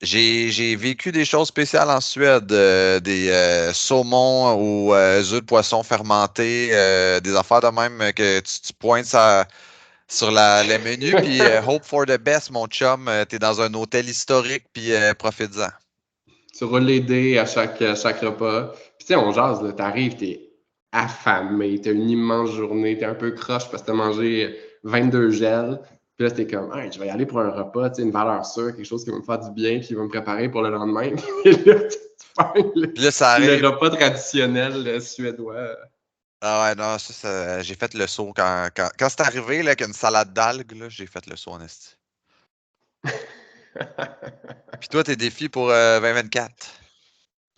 j'ai vécu des choses spéciales en Suède, des saumons aux œufs de poisson fermentés, des affaires de même que tu pointes sur le menu, puis hope for the best, mon chum. T'es dans un hôtel historique, puis profites-en.
Tu roules les dés à chaque repas. Puis tu sais, on jase, là, t'arrives, t'es affamé, t'as une immense journée, t'es un peu croche parce que t'as mangé 22 gels. Puis là, t'es comme, hey, je vais y aller pour un repas, tu sais, une valeur sûre, quelque chose qui va me faire du bien, qui va me préparer pour le lendemain. Puis là, tu fais
Puis là, ça
le
arrive.
repas traditionnel suédois.
Ah ouais, non, j'ai fait le saut quand c'est arrivé, là, qu'une salade d'algues, là, j'ai fait le saut en esti. Puis toi, tes défis pour 2024?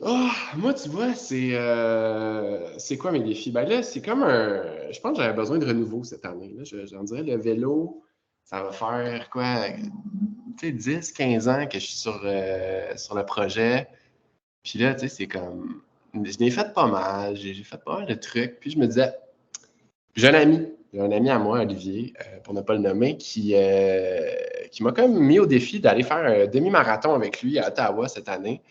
Oh, moi, tu vois, c'est quoi mes défis? Ben là, c'est comme un. Je pense que j'avais besoin de renouveau cette année. Là. J'en dirais, le vélo, ça va faire quoi? Tu sais, 10, 15 ans que je suis sur le projet. Puis là, tu sais, c'est comme. Je l'ai fait pas mal, j'ai fait pas mal de trucs. Puis je me disais, j'ai un ami à moi, Olivier, pour ne pas le nommer, qui m'a comme mis au défi d'aller faire un demi-marathon avec lui à Ottawa cette année.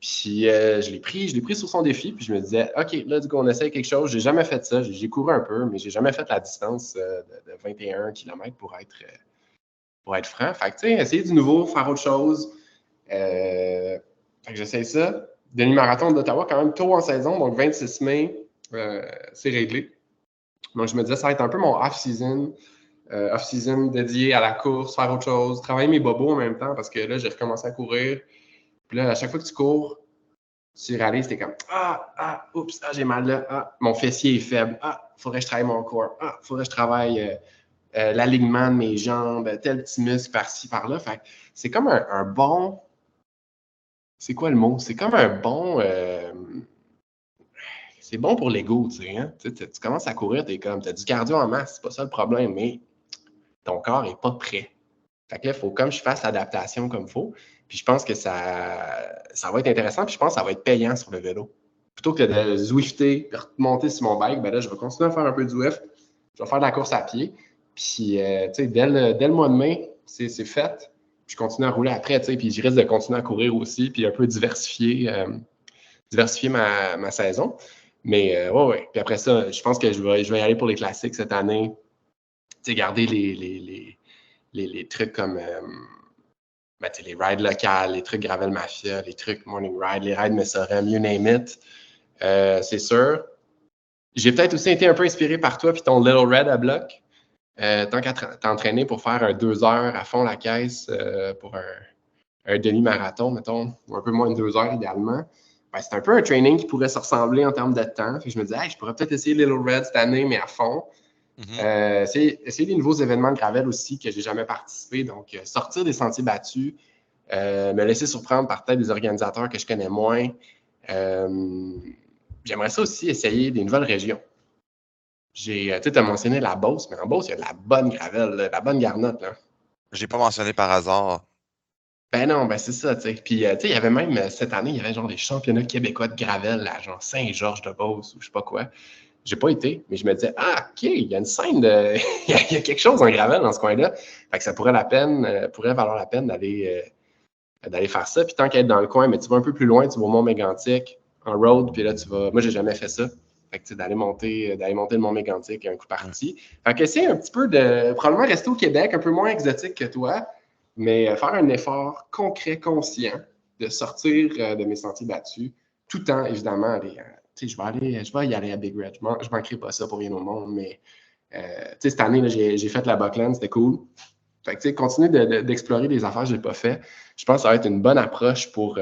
Puis je l'ai pris sur son défi, puis je me disais, OK, là, du coup, on essaye quelque chose. J'ai jamais fait ça. J'ai couru un peu, mais j'ai jamais fait la distance de 21 km pour être franc. Fait que, tu sais, essayer du nouveau, faire autre chose. Fait que j'essaye ça. Demi-marathon d'Ottawa, quand même tôt en saison, donc 26 mai, c'est réglé. Donc, je me disais, ça va être un peu mon off-season dédié à la course, faire autre chose, travailler mes bobos en même temps, parce que là, j'ai recommencé à courir. Puis là, à chaque fois que tu cours, tu réalises, t'es comme oups, j'ai mal là, mon fessier est faible, faudrait que je travaille mon corps, faudrait que je travaille l'alignement de mes jambes, tel petit muscle par-ci, par-là. Fait c'est comme un bon. C'est quoi le mot? C'est comme un bon. C'est bon pour l'ego, tu sais. Hein? Tu commences à courir, t'es comme, t'as du cardio en masse, c'est pas ça le problème, mais ton corps n'est pas prêt. Fait que là, il faut comme je fasse l'adaptation comme il faut. Puis je pense que ça va être intéressant, puis je pense que ça va être payant sur le vélo. Plutôt que de zwifter, puis remonter sur mon bike, ben là, je vais continuer à faire un peu de Zwift. Je vais faire de la course à pied. Puis, tu sais, dès le mois de mai, c'est fait. Puis je continue à rouler après, tu sais, puis je risque de continuer à courir aussi, puis un peu diversifier ma saison. Mais, ouais. Puis après ça, je pense que je vais y aller pour les classiques cette année. Tu sais, garder les trucs comme ben, les rides locales, les trucs Gravel Mafia, les trucs Morning Ride, les rides Messorem, you name it. C'est sûr. J'ai peut-être aussi été un peu inspiré par toi puis ton Little Red à bloc. Tant qu'à t'entraîner pour faire un 2 heures à fond la caisse pour un demi-marathon, mettons, ou un peu moins de 2 heures idéalement, ben, c'est un peu un training qui pourrait se ressembler en termes de temps. Fait que je me disais, hey, je pourrais peut-être essayer Little Red cette année, mais à fond. Essayer des nouveaux événements de gravel aussi que j'ai jamais participé. Donc, sortir des sentiers battus, me laisser surprendre par peut-être des organisateurs que je connais moins. J'aimerais ça aussi essayer des nouvelles régions. Tu as mentionné la Beauce, mais en Beauce, il y a de la bonne gravel, là, de la bonne garnotte. Là.
J'ai pas mentionné par hasard.
Ben non, ben c'est ça, tu sais. Puis, tu sais, il y avait même, cette année, il y avait genre des championnats québécois de gravel à genre Saint-Georges-de-Beauce ou je sais pas quoi. J'ai pas été, mais je me disais, OK, il y a une scène de. Il y a quelque chose en gravel dans ce coin-là. Fait que ça pourrait valoir la peine d'aller faire ça. Puis tant qu'être dans le coin, mais tu vas un peu plus loin, tu vas au Mont-Mégantic en road, puis là, tu vas. Moi, j'ai jamais fait ça. Fait que tu sais, d'aller monter le Mont-Mégantic un coup parti. Fait que c'est un petit peu de. Probablement rester au Québec, un peu moins exotique que toi, mais faire un effort concret, conscient de sortir de mes sentiers battus, tout en, évidemment, aller. Je vais y aller à Big Red. Je manquerai pas ça pour rien au monde, mais cette année, là, j'ai fait la Buckland, c'était cool. Fait que, continuer d'explorer des affaires que je n'ai pas fait. Je pense que ça va être une bonne approche pour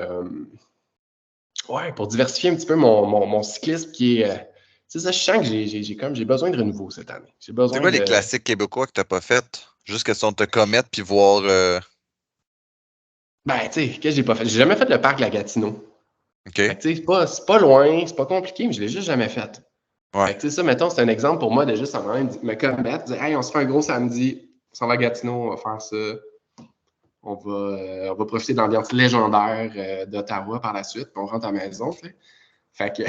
diversifier un petit peu mon cyclisme qui est. C'est ça, je sens que j'ai besoin de renouveau cette année.
C'est quoi les classiques québécois que t'as pas fait? Juste question de te commettre puis voir.
Ben, tu sais, qu'est-ce que j'ai pas fait? J'ai jamais fait le parc de la Gatineau.
OK?
Fait que, tu sais, c'est pas loin, c'est pas compliqué, mais je l'ai juste jamais fait.
Ouais.
Fait que, tu sais, ça, mettons, c'est un exemple pour moi de juste en même me commettre, dire, hey, on se fait un gros samedi, on s'en va à Gatineau, on va faire ça. On va profiter de l'ambiance légendaire d'Ottawa par la suite, puis on rentre à la maison, tu sais. Fait que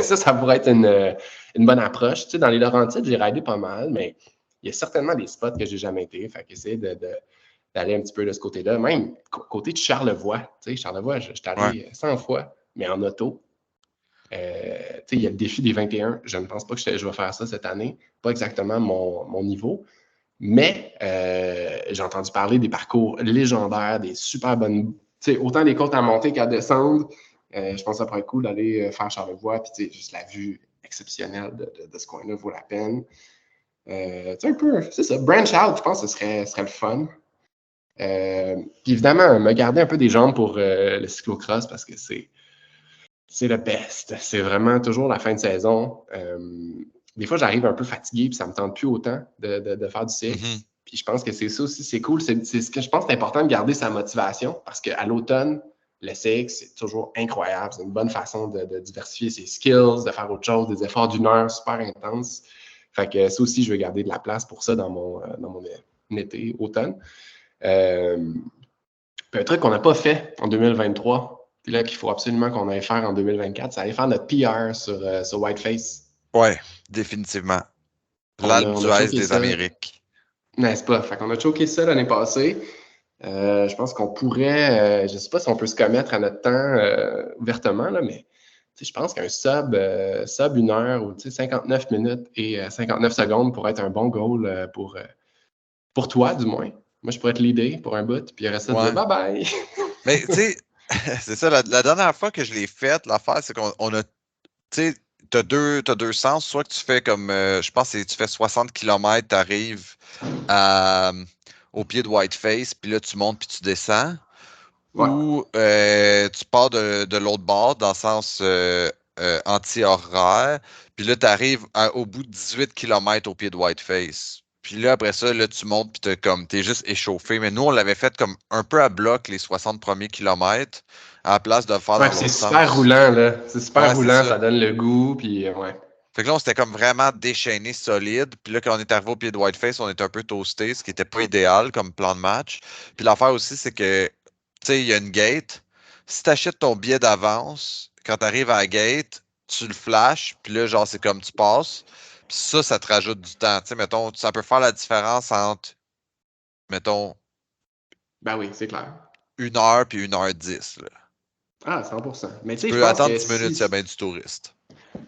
ça pourrait être une bonne approche. Tu sais, dans les Laurentides, j'ai raidé pas mal, mais il y a certainement des spots que j'ai jamais été. Fait qu'essayer d'aller un petit peu de ce côté-là. Même côté de Charlevoix. Tu sais, Charlevoix, je suis
Ouais.
allé 100 fois, mais en auto. Tu sais, il y a le défi des 21. Je ne pense pas que je vais faire ça cette année. Pas exactement mon niveau. Mais j'ai entendu parler des parcours légendaires, des super bonnes. Tu sais, autant des côtes à monter qu'à descendre. Je pense que ça pourrait être cool d'aller faire Charlevoix. Puis, tu sais, juste la vue exceptionnelle de ce coin-là vaut la peine. Tu sais, un peu, c'est ça. Branch out, je pense que ce serait le fun. Puis évidemment, me garder un peu des jambes pour le cyclocross parce que c'est le best. C'est vraiment toujours la fin de saison. Des fois, j'arrive un peu fatigué puis ça me tente plus autant de faire du CX.
Mhm.
Puis je pense que c'est ça aussi, c'est cool. C'est ce que je pense que c'est important de garder sa motivation parce qu'à l'automne, le CX, c'est toujours incroyable. C'est une bonne façon de diversifier ses skills, de faire autre chose, des efforts d'une heure super intenses. Fait que ça aussi, je veux garder de la place pour ça dans mon été, automne. Puis un truc qu'on n'a pas fait en 2023, puis là qu'il faut absolument qu'on aille faire en 2024, c'est aller faire notre PR sur Whiteface.
Ouais, définitivement. L'Alpe
On a
d'Huez
choqué
des
ça,
Amériques.
n'est-ce pas? Fait qu'on a choqué ça l'année passée. Je pense qu'on pourrait, je ne sais pas si on peut se commettre à notre temps ouvertement, là, mais je pense qu'un sub 1 heure ou 59 minutes et 59 secondes pourrait être un bon goal pour toi, du moins. Moi, je pourrais te leader pour un bout, puis il reste à dire
Ouais.
bye bye.
Mais tu sais, c'est ça, la dernière fois que je l'ai faite, l'affaire, c'est qu'on a, tu sais, t'as deux sens, soit que tu fais comme, je pense que tu fais 60 km, tu arrives au pied de Whiteface, puis là, tu montes puis tu descends,
Ouais.
ou tu pars de l'autre bord, dans le sens anti-horaire, puis là, tu arrives au bout de 18 km au pied de Whiteface. Puis là, après ça, là, tu montes, puis t'es juste échauffé. Mais nous, on l'avait fait comme un peu à bloc les 60 premiers kilomètres, à la place de le faire
Ouais,
dans
puis c'est
l'autre
super
sens.
roulant, là. C'est super
Ouais, c'est
roulant,
ça.
ça donne le goût, puis ouais.
Fait que là, on s'était comme vraiment déchaîné solide. Puis là, quand on est arrivé au pied de Whiteface, on était un peu toasté, ce qui n'était pas idéal comme plan de match. Puis l'affaire aussi, c'est que, tu sais, il y a une gate. Si tu achètes ton billet d'avance, quand tu arrives à la gate, tu le flashes, puis là, genre, c'est comme tu passes. Puis ça te rajoute du temps. Tu sais, mettons, ça peut faire la différence entre, mettons,
Ben oui, c'est clair.
1 heure puis 1 h 10. Là.
Ah, 100%. Mais tu
Tu
sais, je
peux
pense
attendre
que
10 minutes
si.
s'il y a bien du touriste.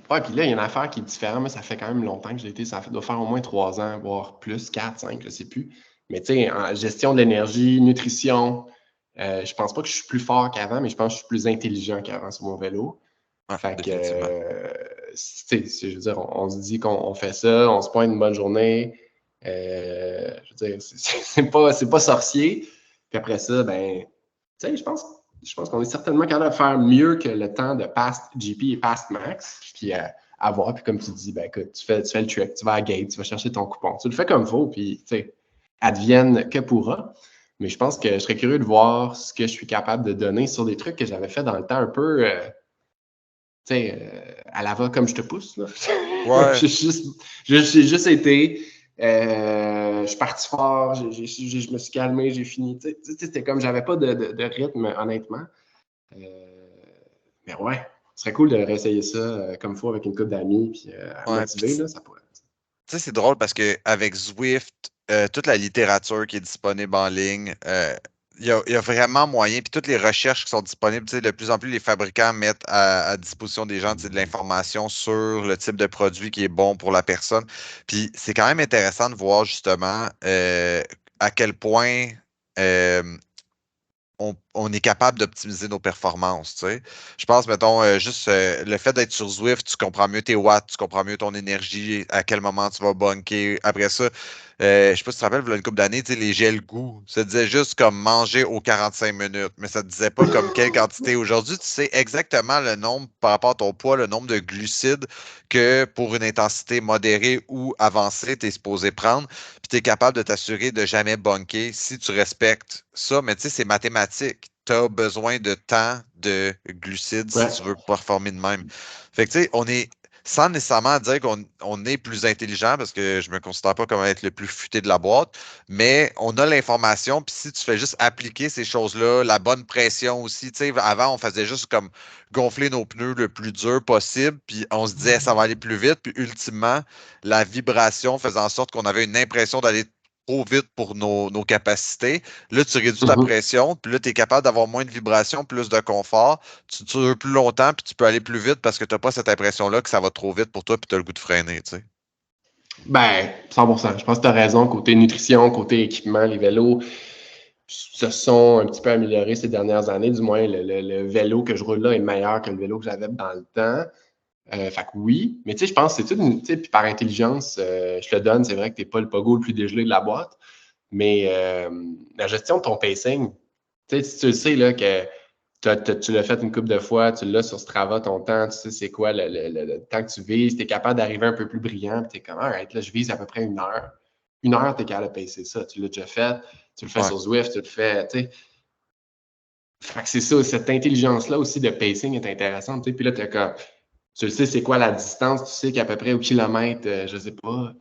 Ouais, puis là, il y a une affaire qui est différente. Moi, ça fait quand même longtemps que je l'ai été. Doit faire au moins 3 ans, voire plus, 4, 5, je ne sais plus. Mais tu sais, en gestion de l'énergie, nutrition, je pense pas que je suis plus fort qu'avant, mais je pense que je suis plus intelligent qu'avant sur mon vélo.
Ouais,
Fait que,
définitivement.
tu sais, je veux dire, on se dit qu'on fait ça, on se pointe une bonne journée. Je veux dire, c'est pas sorcier. Puis après ça, ben, tu sais, je pense qu'on est certainement capable de faire mieux que le temps de Past GP et Past Max. Puis à voir, puis comme tu dis, ben écoute, tu fais le trick, tu vas à Gate, tu vas chercher ton coupon. Tu le fais comme il faut, puis tu sais, advienne que pourra. Mais je pense que je serais curieux de voir ce que je suis capable de donner sur des trucs que j'avais fait dans le temps un peu. Tu sais, à la va comme je te pousse. Là.
Ouais.
J'ai juste été. Je suis parti fort, je me suis calmé, j'ai fini. Tu sais, c'était comme, j'avais pas de rythme, honnêtement. Mais ouais, ce serait cool de réessayer ça comme il faut avec une couple d'amis, puis à
Ouais.
motiver, là, ça pourrait.
Tu sais, c'est drôle parce qu'avec Zwift, toute la littérature qui est disponible en ligne, il y a vraiment moyen, puis toutes les recherches qui sont disponibles, tu sais, de plus en plus les fabricants mettent à disposition des gens, tu sais, de l'information sur le type de produit qui est bon pour la personne. Puis c'est quand même intéressant de voir justement à quel point euh, on est capable d'optimiser nos performances. Tu sais. Je pense, mettons, juste le fait d'être sur Zwift, tu comprends mieux tes watts, tu comprends mieux ton énergie, à quel moment tu vas bunker. Après ça, je ne sais pas si tu te rappelles, il y a une couple d'années, tu sais, les gels goût, ça disait juste comme manger aux 45 minutes, mais ça ne disait pas comme quelle quantité. Aujourd'hui, tu sais exactement le nombre par rapport à ton poids, le nombre de glucides que pour une intensité modérée ou avancée, tu es supposé prendre. Puis tu es capable de t'assurer de jamais bunker si tu respectes ça. Mais tu sais, c'est mathématique. tu as besoin de temps de glucides si
Ouais.
tu veux performer de même. Fait que tu sais, on est sans nécessairement dire qu'on est plus intelligent parce que je me considère pas comme être le plus futé de la boîte, mais on a l'information, puis si tu fais juste appliquer ces choses-là, la bonne pression aussi, tu sais, avant on faisait juste comme gonfler nos pneus le plus dur possible, puis on se disait ça va aller plus vite, puis ultimement, la vibration faisait en sorte qu'on avait une impression d'aller trop vite pour nos capacités. Là, tu réduis ta pression, puis là, tu es capable d'avoir moins de vibrations, plus de confort. Tu dures plus longtemps, puis tu peux aller plus vite parce que tu n'as pas cette impression-là que ça va trop vite pour toi, puis tu as le goût de freiner, tu sais.
Ben, 100%. Je pense que tu as raison. Côté nutrition, côté équipement, les vélos se sont un petit peu améliorés ces dernières années. Du moins, le vélo que je roule là est meilleur que le vélo que j'avais dans le temps. Fait que oui, mais tu sais, je pense que c'est tout, tu sais, puis par intelligence, je te le donne, c'est vrai que tu n'es pas le pogo le plus dégelé de la boîte, mais la gestion de ton pacing, tu sais, si tu le sais là, que tu l'as fait une couple de fois, tu l'as sur Strava ton temps, tu sais c'est quoi le temps que tu vises, tu es capable d'arriver un peu plus brillant, puis tu es comme, alright, là, je vise à peu près 1 heure. 1 heure, tu es capable de pacer ça. Tu l'as déjà fait, tu le fais
Ouais.
sur Zwift, tu le fais, tu sais. Fait que c'est ça, cette intelligence-là aussi de pacing est intéressante, tu sais. Puis là, tu le sais, c'est quoi la distance, tu sais qu'à peu près au kilomètre, je sais pas,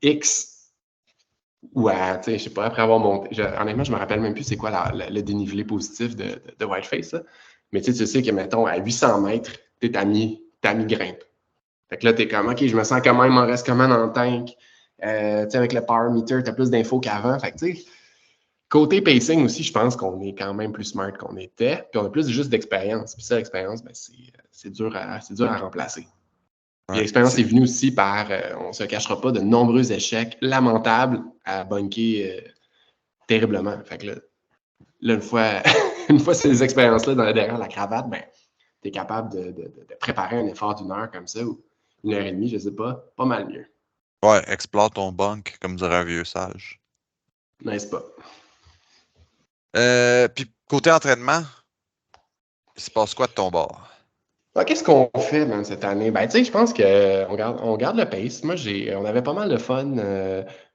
X, ou à, tu sais, je sais pas, après avoir monté, honnêtement, je me rappelle même plus c'est quoi le dénivelé positif de Whiteface, là. Mais tu sais que, mettons, à 800 mètres, ta mi-grimpe. Fait que là, t'es comme, OK, je me sens quand même, il m'en reste comment dans le tank. Tu sais, avec le power meter, t'as plus d'infos qu'avant. Fait que, tu sais, côté pacing aussi, je pense qu'on est quand même plus smart qu'on était. Puis on a plus juste d'expérience. Puis ça, l'expérience, ben, c'est dur à remplacer. Puis
Ouais.
l'expérience est venue aussi par, on ne se cachera pas, de nombreux échecs lamentables à bunker terriblement. Fait que là une fois, une fois ces expériences-là derrière la cravate, ben, tu es capable de préparer un effort d'1 heure comme ça, ou 1 heure et demie, je ne sais pas mal mieux.
Ouais, explore ton bunk, comme dirait un vieux sage.
N'est-ce pas?
Puis côté entraînement, il se passe quoi de ton bord?
Qu'est-ce qu'on fait cette année? Ben, tu sais, je pense qu'on garde le pace. Moi, on avait pas mal de fun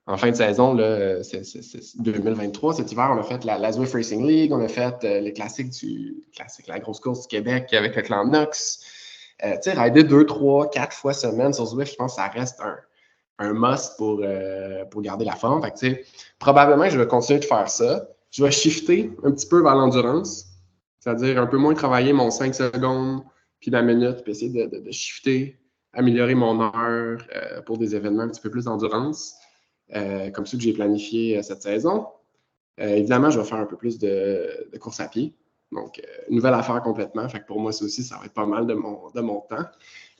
en fin de saison, là, c'est 2023. Cet hiver, on a fait la Zwift Racing League, on a fait les classique, la grosse course du Québec avec le clan Knox. Tu sais, rider 2, 3, 4 fois semaine sur Zwift, je pense que ça reste un must pour garder la forme. Fait que, tu sais, probablement, je vais continuer de faire ça. Je vais shifter un petit peu vers l'endurance, c'est-à-dire un peu moins travailler mon 5 secondes puis la minute, puis essayer de shifter, améliorer mon heure pour des événements un petit peu plus d'endurance, comme ceux que j'ai planifié cette saison. Évidemment, je vais faire un peu plus de course à pied. Donc, nouvelle affaire complètement. Fait que pour moi, ça aussi, ça va être pas mal de mon temps.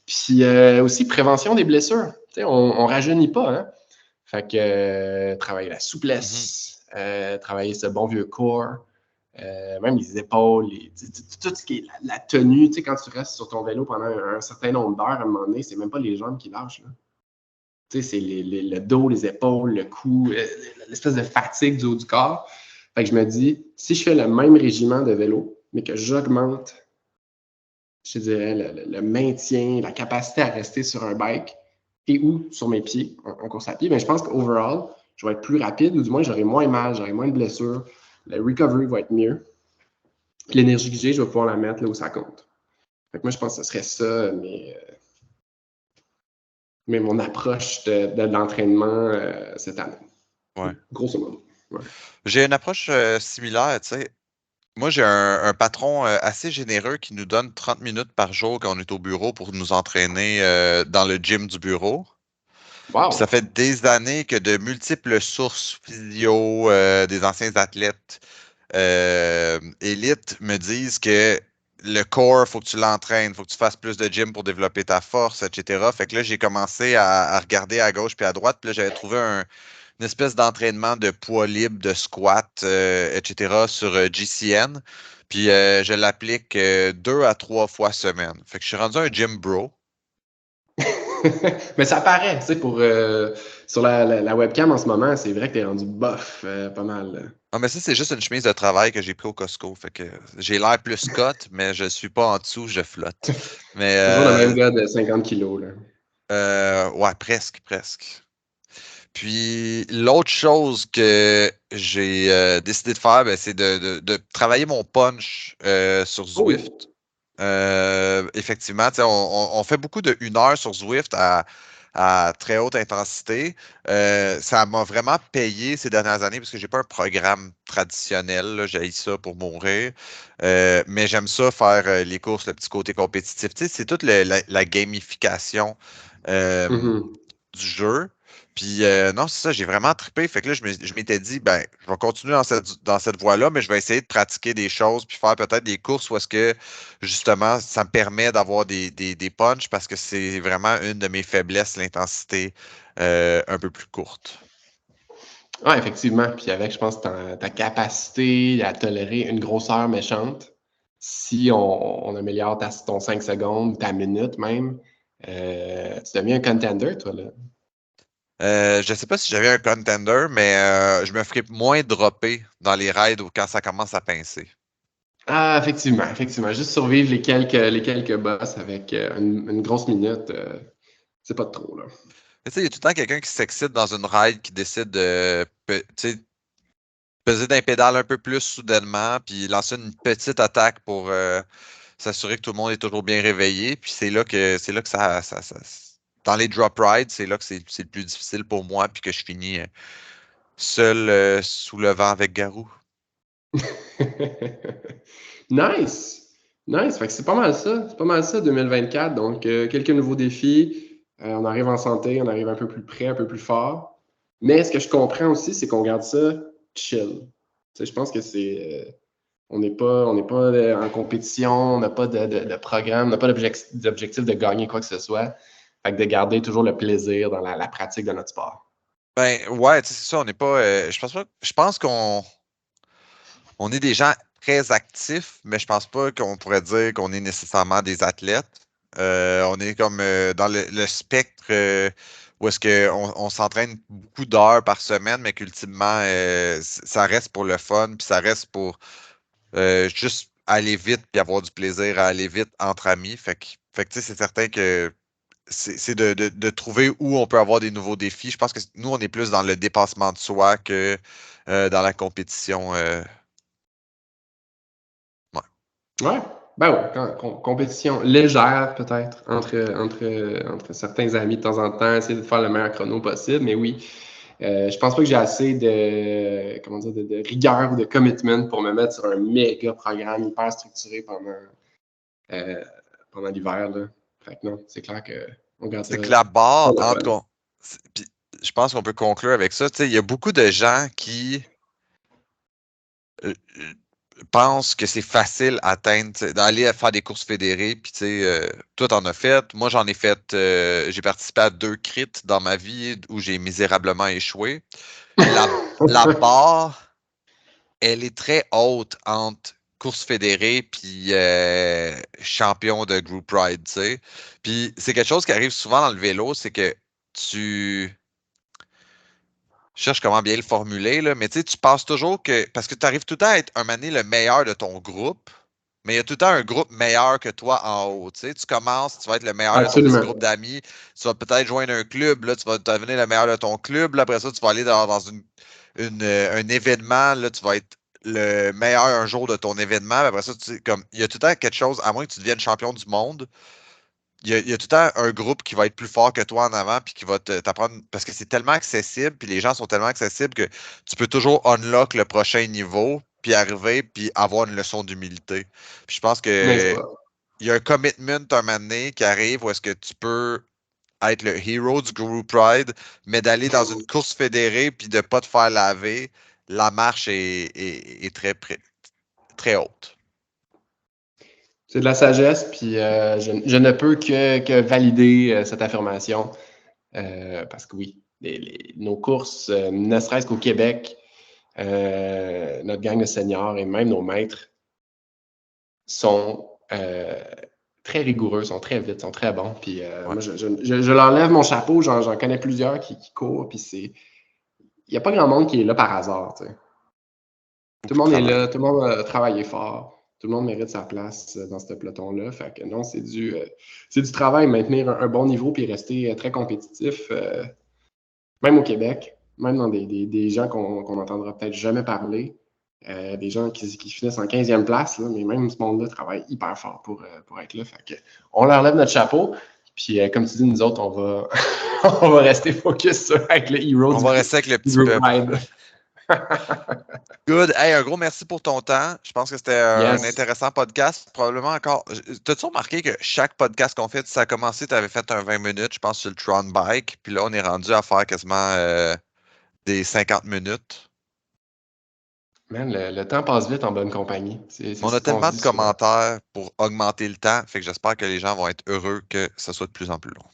Puis aussi, prévention des blessures. Tu sais, on rajeunit pas, hein? Fait que travailler la souplesse, travailler ce bon vieux corps, même les épaules, tout ce qui est la tenue. Tu sais, quand tu restes sur ton vélo pendant un certain nombre d'heures, à un moment donné, c'est même pas les jambes qui lâchent, là. Tu sais, c'est le dos, les épaules, le cou, l'espèce de fatigue du haut du corps. Fait que je me dis, si je fais le même régiment de vélo, mais que j'augmente, je dirais, le maintien, la capacité à rester sur un bike et ou sur mes pieds en course à pied, bien, je pense qu'overall, je vais être plus rapide, ou du moins, j'aurai moins mal, j'aurai moins de blessures. Le recovery va être mieux. L'énergie que j'ai, je vais pouvoir la mettre là où ça compte. Fait que moi, je pense que ce serait ça, mais mon approche de l'entraînement cette année.
Ouais.
Grosso modo. Ouais.
J'ai une approche similaire, tu sais. Moi, j'ai un patron assez généreux qui nous donne 30 minutes par jour quand on est au bureau pour nous entraîner dans le gym du bureau.
Wow!
Puis ça fait des années que de multiples sources physio, des anciens athlètes élites me disent que le core, il faut que tu l'entraînes, il faut que tu fasses plus de gym pour développer ta force, etc. Fait que là, j'ai commencé à regarder à gauche puis à droite. Puis là, j'avais trouvé une espèce d'entraînement de poids libre, de squat, etc. sur GCN. Puis je l'applique 2 à 3 fois semaine. Fait que je suis rendu un gym bro.
Mais ça paraît, tu sais, sur la webcam en ce moment, c'est vrai que t'es rendu bof pas mal.
Ah, mais ça, c'est juste une chemise de travail que j'ai pris au Costco. Fait que j'ai l'air plus cut, mais je suis pas en dessous, je flotte. Mais
Toujours le même gars de 50 kilos, là.
ouais, presque, presque. Puis l'autre chose que j'ai décidé de faire, ben, c'est de travailler mon punch sur Zwift. Effectivement, on fait beaucoup de 1 heure sur Zwift à très haute intensité. Ça m'a vraiment payé ces dernières années parce que j'ai pas un programme traditionnel. J'ai ça pour mourir. Mais j'aime ça faire les courses, le petit côté compétitif. Tu sais, c'est toute la gamification
Mhm.
du jeu. Puis non, c'est ça, j'ai vraiment trippé. Fait que là, je m'étais dit, ben, je vais continuer dans cette voie-là, mais je vais essayer de pratiquer des choses, puis faire peut-être des courses où est-ce que, justement, ça me permet d'avoir des punchs parce que c'est vraiment une de mes faiblesses, l'intensité un peu plus courte.
Ouais, effectivement. Puis avec, je pense, ta capacité à tolérer une grosseur méchante, si on améliore ton 5 secondes, ta minute même, tu deviens un contender, toi, là.
Je sais pas si j'avais un contender, mais je me ferais moins dropper dans les raids ou quand ça commence à pincer.
Ah, effectivement, effectivement. Juste survivre les quelques boss avec une grosse minute, c'est pas de trop, là.
Tu sais, il y a tout le temps quelqu'un qui s'excite dans une ride qui décide de tu sais, peser d'un pédale un peu plus soudainement, puis lancer une petite attaque pour s'assurer que tout le monde est toujours bien réveillé. Puis c'est là que dans les drop rides, c'est là que c'est le plus difficile pour moi, puis que je finis seul sous le vent avec Garou.
Nice! Nice! Fait que c'est pas mal ça. C'est pas mal ça, 2024. Donc, quelques nouveaux défis. On arrive en santé, on arrive un peu plus près, un peu plus fort. Mais ce que je comprends aussi, c'est qu'on garde ça chill. Tu sais, je pense que on n'est pas en compétition, on n'a pas de programme, on n'a pas d'objectif de gagner quoi que ce soit. Fait que de garder toujours le plaisir dans la pratique de notre sport.
Ben ouais, tu sais, c'est ça, on n'est pas. Je pense on est des gens très actifs, mais je pense pas qu'on pourrait dire qu'on est nécessairement des athlètes. On est comme dans le spectre où est-ce qu'on s'entraîne beaucoup d'heures par semaine, mais qu'ultimement, ça reste pour le fun, puis ça reste pour juste aller vite puis avoir du plaisir à aller vite entre amis. Fait que tu sais, c'est certain que c'est de trouver où on peut avoir des nouveaux défis. Je pense que nous, on est plus dans le dépassement de soi que dans la compétition. Ouais.
Ouais, ben ouais, compétition légère peut-être entre certains amis de temps en temps, essayer de faire le meilleur chrono possible, mais oui, je pense pas que j'ai assez comment dire, de rigueur ou de commitment pour me mettre sur un méga programme hyper structuré euh, pendant l'hiver, là. Fait que non, c'est clair que on garde ça
C'est que la barre
pour le
entre.
fun.
Puis je pense qu'on peut conclure avec ça. Tu sais, il y a beaucoup de gens qui euh, euh, pensent que c'est facile à atteindre, tu sais, d'aller faire des courses fédérées. Puis, tu sais, toi, t'en as fait. Moi, j'en ai fait. J'ai participé à 2 crits dans ma vie où j'ai misérablement échoué. La, la barre, elle est très haute entre course fédérée puis champion de group ride, tu sais. Puis c'est quelque chose qui arrive souvent dans le vélo, c'est que tu je cherche comment bien le formuler, là, mais tu sais, tu penses toujours que. Parce que tu arrives tout le temps à être un mané le meilleur de ton groupe, mais il y a tout le temps un groupe meilleur que toi en haut. Tu sais, tu commences, tu vas être le meilleur de ton petit
Absolument.
groupe d'amis, tu vas peut-être joindre un club, là, tu vas devenir le meilleur de ton club, là, après ça, tu vas aller dans un événement, là, tu vas être le meilleur un jour de ton événement, puis après ça, comme, il y a tout le temps quelque chose, à moins que tu deviennes champion du monde, il y a tout le temps un groupe qui va être plus fort que toi en avant, puis qui va t'apprendre, parce que c'est tellement accessible, puis les gens sont tellement accessibles que tu peux toujours unlock le prochain niveau, puis arriver, puis avoir une leçon d'humilité. Puis je pense
N'est-ce
que
pas?
il y a un commitment un moment donné qui arrive où est-ce que tu peux être le hero du group ride, mais d'aller dans une course fédérée, puis de ne pas te faire laver, la marche est très haute.
C'est de la sagesse, puis je ne peux que valider cette affirmation. Parce que oui, nos courses, ne serait-ce qu'au Québec, notre gang de seniors et même nos maîtres sont très rigoureux, sont très vite, sont très bons. Puis
Ouais.
moi, je leur lève mon chapeau, j'en connais plusieurs qui courent, puis il n'y a pas grand monde qui est là par hasard. Tu sais. Tout
Beaucoup
le
de
monde est
travail.
là, tout le monde a travaillé fort, tout le monde mérite sa place dans ce peloton-là. Fait que non, c'est du travail, maintenir un bon niveau puis rester très compétitif. même au Québec, même dans des gens qu'on n'entendra peut-être jamais parler, des gens qui finissent en 15e place, là, mais même ce monde-là travaille hyper fort pour être là. Fait que on leur lève notre chapeau. Puis, comme tu dis, nous autres, on va, on va rester focus avec le Hero.
On va rester avec le petit peuple. Good. Hey, un gros merci pour ton temps. Je pense que c'était un intéressant podcast. Probablement encore. T'as-tu remarqué que chaque podcast qu'on fait, ça a commencé, tu avais fait un 20 minutes, je pense, sur le Tron Bike. Puis là, on est rendu à faire quasiment des 50 minutes.
Man, le temps passe vite en bonne compagnie.
On a tellement de commentaires pour augmenter le temps. Fait que j'espère que les gens vont être heureux que ça soit de plus en plus long.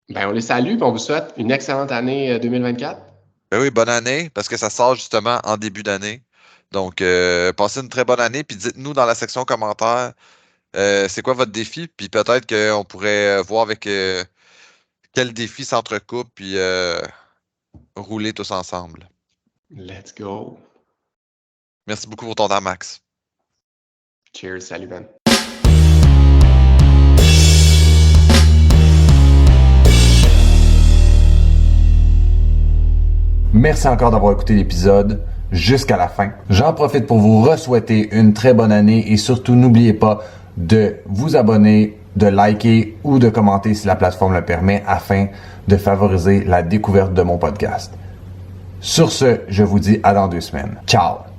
Ben, on les salue et on vous souhaite une excellente année 2024.
Ben oui, bonne année, parce que ça sort justement en début d'année. Donc, passez une très bonne année, puis dites-nous dans la section commentaires, c'est quoi votre défi, puis peut-être qu'on pourrait voir avec quel défi s'entrecoupe, puis rouler tous ensemble.
Let's go.
Merci beaucoup pour ton temps, Max.
Cheers, salut Ben.
Merci encore d'avoir écouté l'épisode jusqu'à la fin. J'en profite pour vous re-souhaiter une très bonne année et surtout n'oubliez pas de vous abonner, de liker ou de commenter si la plateforme le permet afin de favoriser la découverte de mon podcast. Sur ce, je vous dis à dans 2 semaines. Ciao!